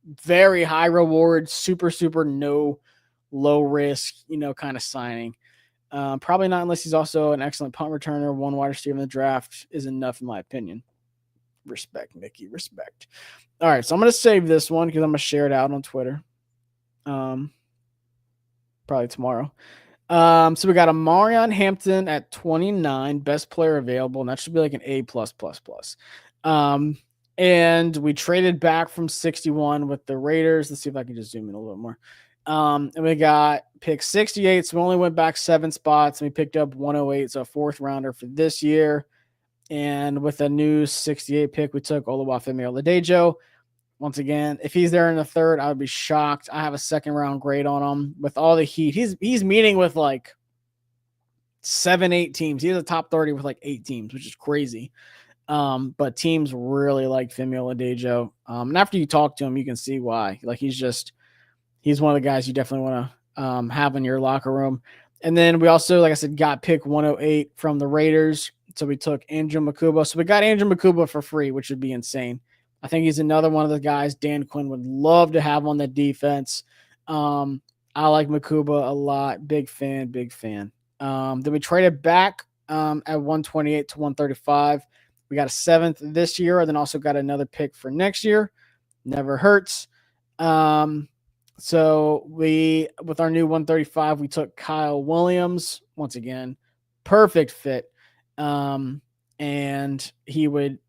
very high reward, super no low risk, kind of signing. Probably not unless he's also an excellent punt returner. One wide receiver in the draft is enough, in my opinion. Respect, Mickey. Respect. All right, so I'm going to save this one because I'm going to share it out on Twitter. Probably tomorrow. So we got Omarion Hampton at 29, best player available, and that should be like an A++++. And we traded back from 61 with the Raiders. Let's see if I can just zoom in a little more. And we got pick 68, so we only went back 7 spots, and we picked up 108, so a fourth rounder for this year. And with a new 68 pick, we took Oluwafemi Oladejo. Once again, if he's there in the third, I would be shocked. I have a second round grade on him with all the heat. He's meeting with like 7-8 teams. He's a top 30 with like 8 teams, which is crazy. But teams really like Femi Oladejo. And after you talk to him, you can see why. Like he's one of the guys you definitely want to have in your locker room. And then we also, like I said, got pick 108 from the Raiders. So we took Andrew Makuba. So we got Andrew Makuba for free, which would be insane. I think he's another one of the guys Dan Quinn would love to have on the defense. I like Makuba a lot. Big fan. Then we traded back at 128 to 135. We got a 7th this year, and then also got another pick for next year. Never hurts. So with our new 135, we took Kyle Williams. Once again, perfect fit. And he would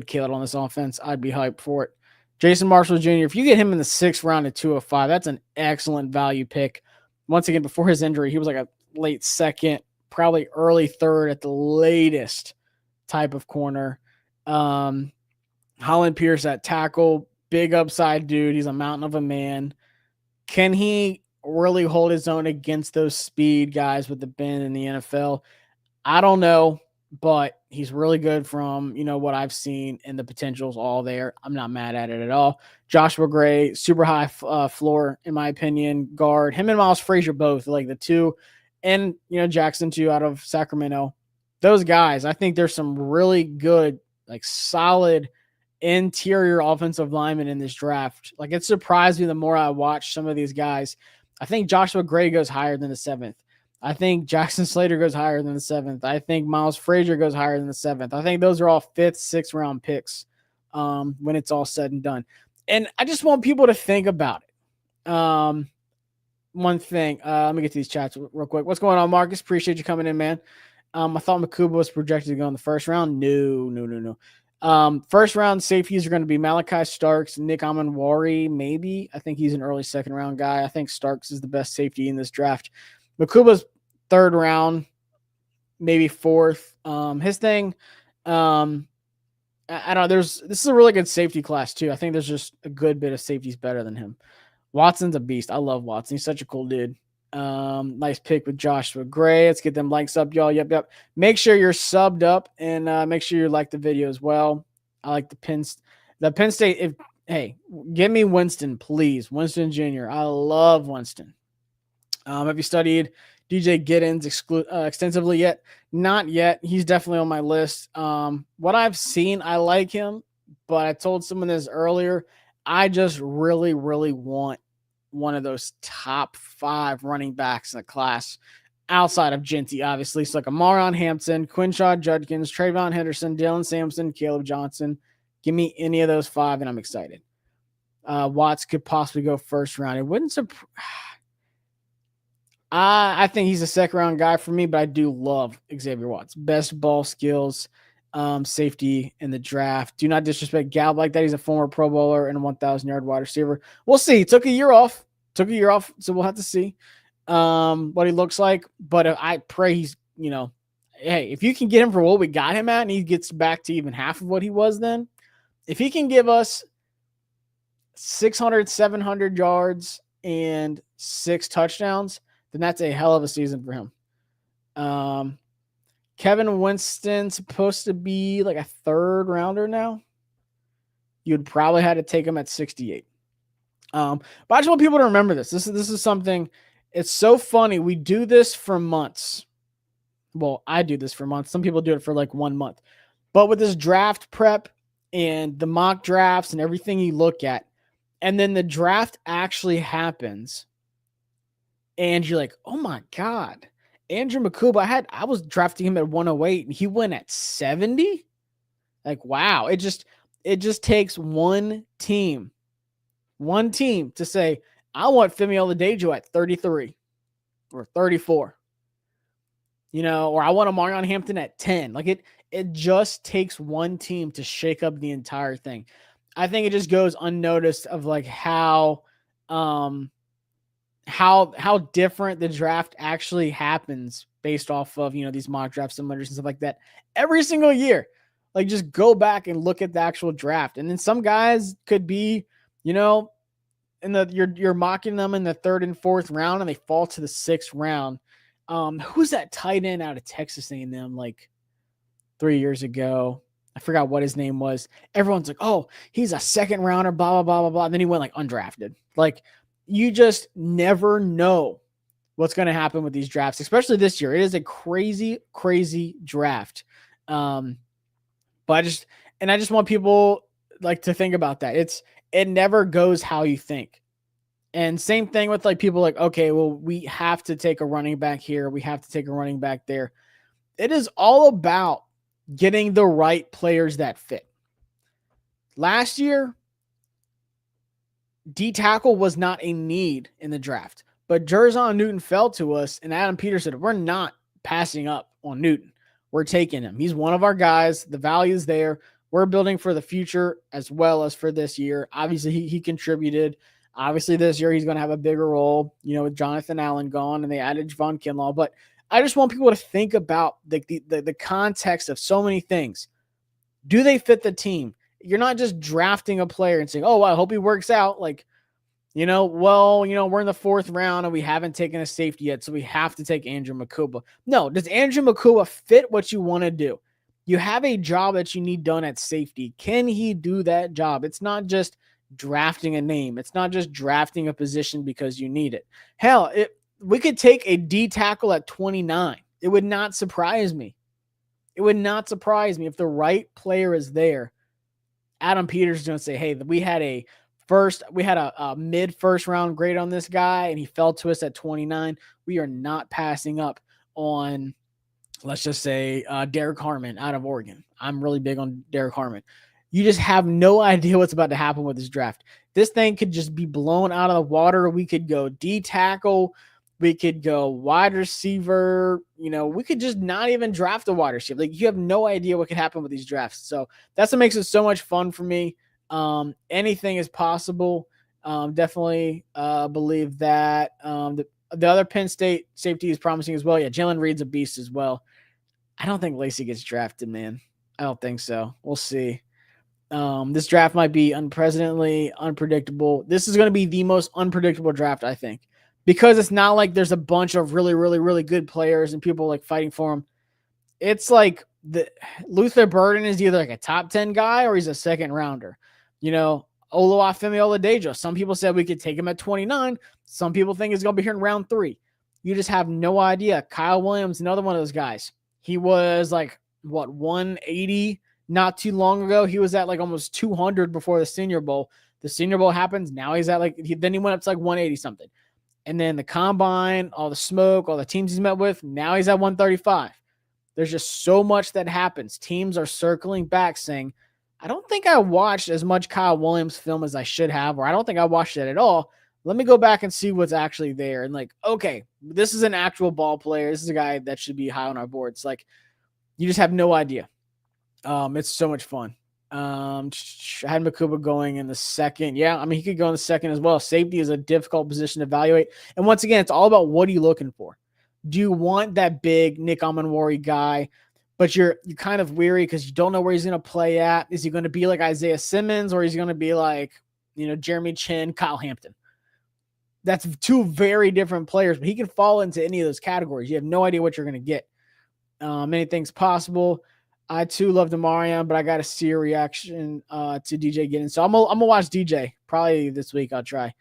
kill it on this offense. I'd be hyped for it. Jason Marshall Jr., if you get him in the 6th round at 205, that's an excellent value pick. Once again, before his injury, he was like a late 2nd, probably early 3rd at the latest type of corner. Holland Pierce at tackle, big upside dude. He's a mountain of a man. Can he really hold his own against those speed guys with the bend in the NFL? I don't know, but he's really good from, what I've seen, and the potential's all there. I'm not mad at it at all. Joshua Gray, super high floor, in my opinion, guard. Him and Miles Frazier both, like the two, and, Jackson too out of Sacramento. Those guys, I think there's some really good, like solid interior offensive linemen in this draft. Like it surprised me the more I watch some of these guys. I think Joshua Gray goes higher than the 7th. I think Jackson Slater goes higher than the 7th. I think Miles Frazier goes higher than the 7th. I think those are all 5th, 6th round picks when it's all said and done. And I just want people to think about it. one thing. Let me get to these chats real quick. What's going on, Marcus? Appreciate you coming in, man. I thought Makuba was projected to go in the first round. No. First round safeties are going to be Malachi Starks, Nick Amanwari, maybe. I think he's an early second round guy. I think Starks is the best safety in this draft. Makuba's third round, maybe fourth. His thing, I don't know. This is a really good safety class too. I think there's just a good bit of safeties better than him. Watson's a beast. I love Watson. He's such a cool dude. Nice pick with Joshua Gray. Let's get them likes up, y'all. Yep. Make sure you're subbed up and make sure you like the video as well. I like the Penn State. Hey, give me Winston, please. Winston Jr. I love Winston. Have you studied DJ Giddens extensively yet? Not yet. He's definitely on my list. What I've seen, I like him, but I told someone this earlier. I just really, really want one of those top 5 running backs in the class outside of Genty, obviously. So like Omarion, Hampton, Quinshaw Judkins, Trayvon Henderson, Dylan Sampson, Caleb Johnson. Give me any of those 5 and I'm excited. Watts could possibly go first round. It wouldn't surprise. I think he's a second round guy for me, but I do love Xavier Watts. Best ball skills, safety in the draft. Do not disrespect Gallup like that. He's a former Pro Bowler and a 1,000-yard wide receiver. We'll see. Took a year off, so we'll have to see what he looks like. But I pray he's, hey, if you can get him for what we got him at and he gets back to even half of what he was then, if he can give us 600, 700 yards and 6 touchdowns, then that's a hell of a season for him. Kevin Winston supposed to be like a third rounder now. You'd probably had to take him at 68. But I just want people to remember this. This is something. It's so funny. We do this for months. Well, I do this for months. Some people do it for like 1 month. But with this draft prep and the mock drafts and everything you look at, and then the draft actually happens, and you're like, oh my God, Andrew Makuba, I was drafting him at 108 and he went at 70. Like, wow. It just takes one team to say, I want Femi Oladejo at 33 or 34, or I want Omarion Hampton at 10. Like it just takes one team to shake up the entire thing. I think it just goes unnoticed of like how different the draft actually happens based off of, these mock draft simulators and stuff like that every single year. Like just go back and look at the actual draft. And then some guys could be, you're mocking them in the 3rd and 4th round and they fall to the 6th round. Who's that tight end out of Texas A&M like 3 years ago? I forgot what his name was. Everyone's like, oh, he's a 2nd rounder, blah, blah, blah, blah, blah. And then he went like undrafted. Like, you just never know what's going to happen with these drafts, especially this year. It is a crazy, crazy draft. But I just want people like to think about that. It never goes how you think. And same thing with like people like, okay, well, we have to take a running back here. We have to take a running back there. It is all about getting the right players that fit. Last year, D tackle was not a need in the draft, but Jerzon Newton fell to us, and Adam Peters said, we're not passing up on Newton. We're taking him. He's one of our guys. The value is there. We're building for the future as well as for this year. Obviously, he contributed. Obviously, this year he's going to have a bigger role, with Jonathan Allen gone, and they added Javon Kinlaw. But I just want people to think about the context of so many things. Do they fit the team? You're not just drafting a player and saying, oh, I hope he works out. Like, we're in the 4th round and we haven't taken a safety yet, so we have to take Andrew Makuba. No, does Andrew Makuba fit what you want to do? You have a job that you need done at safety. Can he do that job? It's not just drafting a name. It's not just drafting a position because you need it. Hell, we could take a D tackle at 29. It would not surprise me. It would not surprise me if the right player is there. Adam Peters is going to say, hey, we had a mid first round grade on this guy and he fell to us at 29. We are not passing up on, let's just say, Derek Harmon out of Oregon. I'm really big on Derek Harmon. You just have no idea what's about to happen with this draft. This thing could just be blown out of the water. We could go D tackle. We could go wide receiver. We could just not even draft a wide receiver. Like, you have no idea what could happen with these drafts. So that's what makes it so much fun for me. Anything is possible. Definitely believe that. The other Penn State safety is promising as well. Yeah, Jalen Reed's a beast as well. I don't think Lacey gets drafted, man. I don't think so. We'll see. This draft might be unprecedentedly unpredictable. This is going to be the most unpredictable draft, I think, because it's not like there's a bunch of really, really, really good players and people like fighting for them. It's like Luther Burden is either like a top 10 guy or he's a second rounder. Oluwafemi Oladejo. Some people said we could take him at 29. Some people think he's going to be here in round 3. You just have no idea. Kyle Williams, another one of those guys. He was like, 180 not too long ago. He was at like almost 200 before the Senior Bowl. The Senior Bowl happens. Now he's at then he went up to like 180 something. And then the combine, all the smoke, all the teams he's met with, now he's at 135. There's just so much that happens. Teams are circling back saying, I don't think I watched as much Kyle Williams film as I should have, or I don't think I watched it at all. Let me go back and see what's actually there. And like, okay, this is an actual ball player. This is a guy that should be high on our boards. Like, you just have no idea. It's so much fun. I had Makuba going in the second. Yeah, I mean, he could go in the second as well. Safety is a difficult position to evaluate. And once again, it's all about what are you looking for? Do you want that big Nick Amanwari guy, but you're kind of weary because you don't know where he's going to play at? Is he going to be like Isaiah Simmons, or is he going to be like, Jeremy Chin, Kyle Hampton? That's two very different players, but he can fall into any of those categories. You have no idea what you're going to get. Anything's possible. I too loved Omarion, but I got to see a reaction to DJ Giddens. So I'm gonna watch DJ probably this week. I'll try.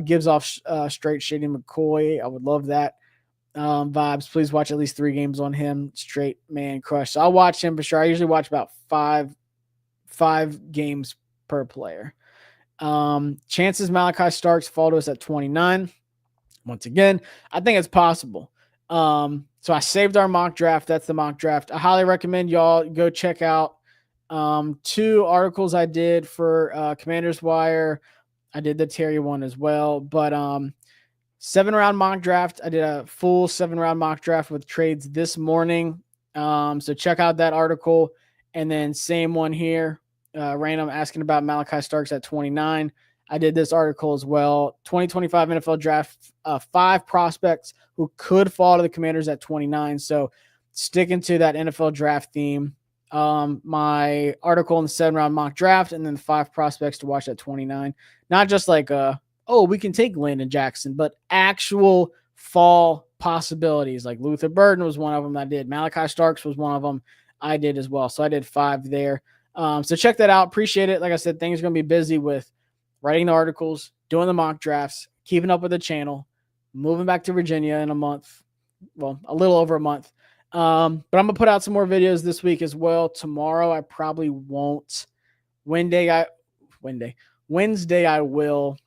Gives off straight Shady McCoy. I would love that vibes. Please watch at least 3 games on him. Straight man crush. So I'll watch him for sure. I usually watch about five games per player. Chances Malachi Starks fall to us at 29. Once again, I think it's possible. So I saved our mock draft. That's the mock draft. I highly recommend y'all go check out 2 articles I did for Commander's Wire. I did the Terry one as well. But 7-round mock draft. I did a full 7-round mock draft with trades this morning. So check out that article. And then same one here. Random asking about Malachi Starks at 29. I did this article as well. 2025 NFL draft, 5 prospects who could fall to the Commanders at 29. So sticking to that NFL draft theme. My article in the 7-round mock draft, and then 5 prospects to watch at 29. Not just like, we can take Landon Jackson, but actual fall possibilities. Like Luther Burden was one of them I did. Malachi Starks was one of them I did as well. So I did 5 there. So check that out. Appreciate it. Like I said, things are going to be busy with writing the articles, doing the mock drafts, keeping up with the channel, moving back to Virginia in a month. Well, a little over a month. But I'm going to put out some more videos this week as well. Tomorrow, I probably won't. Wednesday, I will.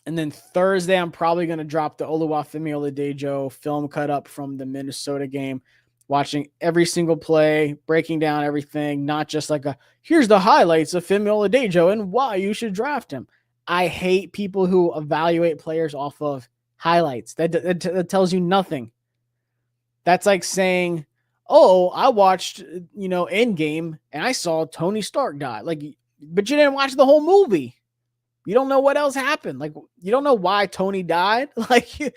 And then Thursday, I'm probably going to drop the Oluwafemi Oladejo film cut up from the Minnesota game. Watching every single play, breaking down everything, not just like here's the highlights of Femi Oladejo and why you should draft him. I hate people who evaluate players off of highlights. That tells you nothing. That's like saying, oh, I watched, Endgame and I saw Tony Stark die. Like, but you didn't watch the whole movie. You don't know what else happened. Like, you don't know why Tony died. Like,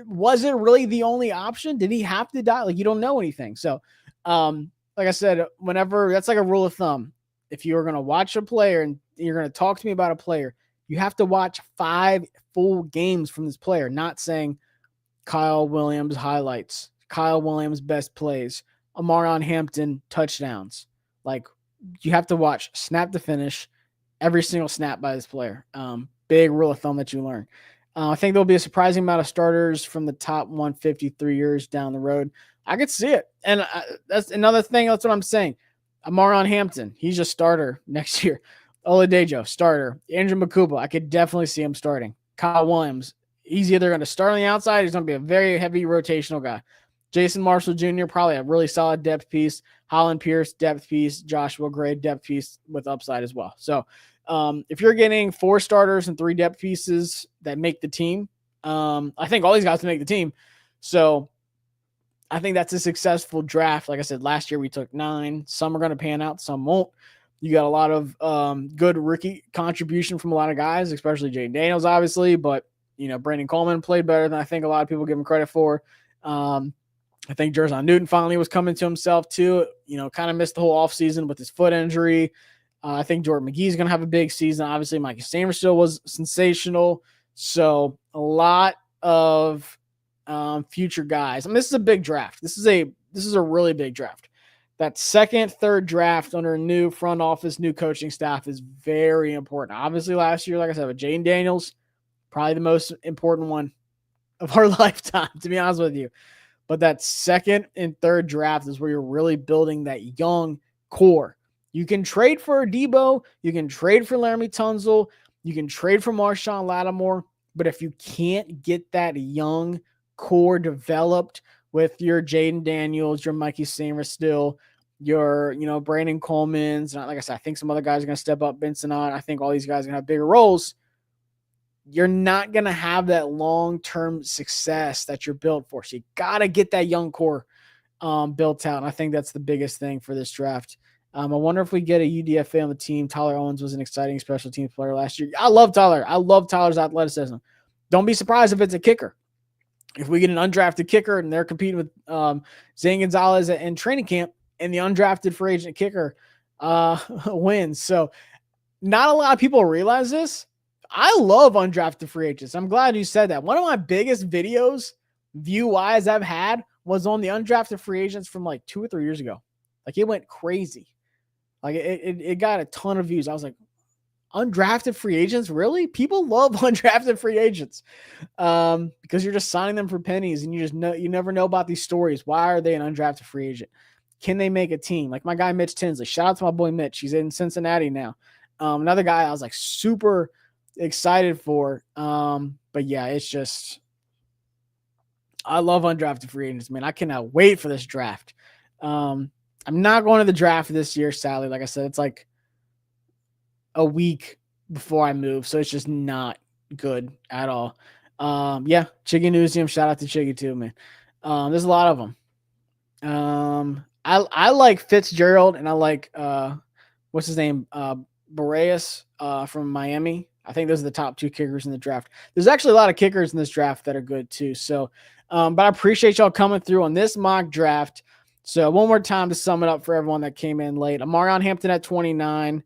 was it really the only option? Did he have to die? Like, you don't know anything. So, like I said, whenever that's like a rule of thumb, if you're going to watch a player and you're going to talk to me about a player, you have to watch 5 full games from this player, not saying Kyle Williams highlights, Kyle Williams best plays, Omarion Hampton touchdowns. Like, you have to watch snap to finish every single snap by this player. Big rule of thumb that you learn. I think there'll be a surprising amount of starters from the top 153 years down the road. I could see it. And that's another thing. That's what I'm saying. Omarion Hampton, he's a starter next year. Oladejo, starter. Andrew Makuba, I could definitely see him starting. Kyle Williams, he's either going to start on the outside, he's going to be a very heavy rotational guy. Jason Marshall Jr., probably a really solid depth piece. Holland Pierce, depth piece. Joshua Gray, depth piece with upside as well. So if you're getting 4 starters and 3 depth pieces that make the team, I think all these guys make the team. So I think that's a successful draft. Like I said, last year we took 9. Some are going to pan out, some won't. You got a lot of good rookie contribution from a lot of guys, especially Jaden Daniels, obviously. But, Brandon Coleman played better than I think a lot of people give him credit for. I think Jerson Newton finally was coming to himself too. Kind of missed the whole offseason with his foot injury. I think Jordan McGee's going to have a big season. Obviously, Mikey Samerstill was sensational. So a lot of future guys. I mean, this is a big draft. This is a really big draft. That second, third draft under a new front office, new coaching staff is very important. Obviously, last year, like I said, with Jaden Daniels, probably the most important one of our lifetime, to be honest with you. But that second and third draft is where you're really building that young core. You can trade for a Debo. You can trade for Laramie Tunzel. You can trade for Marshawn Lattimore. But if you can't get that young core developed with your Jaden Daniels, your Mikey Samerstill, your, Brandon Coleman's, and like I said, I think some other guys are going to step up, Benson on. I think all these guys are going to have bigger roles. You're not going to have that long-term success that you're built for. So you got to get that young core built out. And I think that's the biggest thing for this draft. I wonder if we get a UDFA on the team. Tyler Owens was an exciting special teams player last year. I love Tyler. I love Tyler's athleticism. Don't be surprised if it's a kicker. If we get an undrafted kicker and they're competing with Zane Gonzalez in training camp and the undrafted free agent kicker wins. So not a lot of people realize this. I love undrafted free agents. I'm glad you said that. One of my biggest videos, view-wise, I've had was on the undrafted free agents from like 2 or 3 years ago. Like, it went crazy. Like, it got a ton of views. I was like, undrafted free agents? Really? People love undrafted free agents because you're just signing them for pennies, and you never know about these stories. Why are they an undrafted free agent? Can they make a team? Like my guy Mitch Tinsley. Shout out to my boy Mitch. He's in Cincinnati now. Another guy I was like super excited for. But yeah, it's just, I love undrafted free agents, man. I cannot wait for this draft. I'm not going to the draft this year, sadly. Like I said, it's like a week before I move, so it's just not good at all. Yeah, Chiggy Newsium. Shout out to Chiggy too, man. There's a lot of them. I like Fitzgerald, and I like what's his name? Boreas from Miami. I think those are the top 2 kickers in the draft. There's actually a lot of kickers in this draft that are good too. So, but I appreciate y'all coming through on this mock draft. So one more time to sum it up for everyone that came in late. Omarion Hampton at 29,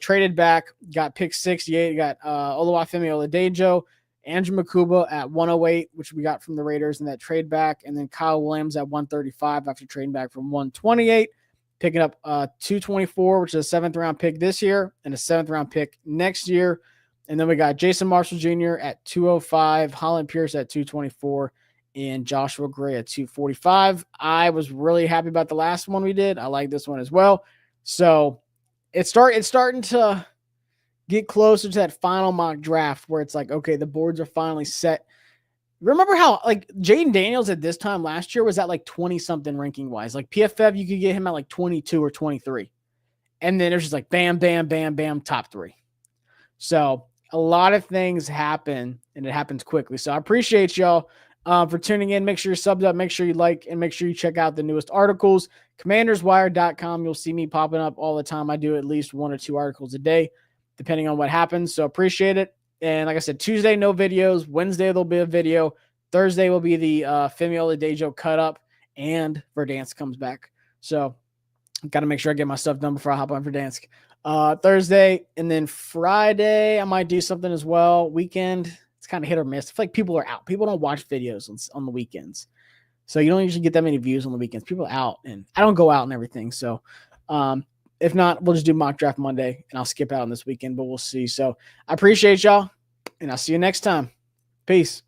traded back, got pick 68, got Oluwafemi Oladejo, Andrew Makuba at 108, which we got from the Raiders in that trade back, and then Kyle Williams at 135 after trading back from 128, picking up 224, which is a 7th round pick this year and a 7th round pick next year. And then we got Jason Marshall Jr. at 205, Holland Pierce at 224, and Joshua Gray at 245. I was really happy about the last one we did. I like this one as well. So it's starting to get closer to that final mock draft where it's like, okay, the boards are finally set. Remember how like Jaden Daniels at this time last year was at like 20 something ranking wise. Like PFF, you could get him at like 22 or 23. And then there's just like bam, bam, bam, bam, top 3. So a lot of things happen, and it happens quickly. So I appreciate y'all for tuning in. Make sure you're subbed up. Make sure you like, and make sure you check out the newest articles. CommandersWire.com. You'll see me popping up all the time. I do at least 1 or 2 articles a day, depending on what happens. So appreciate it. And like I said, Tuesday, no videos. Wednesday, there'll be a video. Thursday will be the Femi Oladejo cut up, and Verdansk comes back. So got to make sure I get my stuff done before I hop on Verdansk. Thursday, and then Friday, I might do something as well. Weekend, it's kind of hit or miss. I feel like people are out. People don't watch videos on the weekends. So you don't usually get that many views on the weekends. People are out, and I don't go out and everything. So if not, we'll just do mock draft Monday, and I'll skip out on this weekend, but we'll see. So I appreciate y'all, and I'll see you next time. Peace.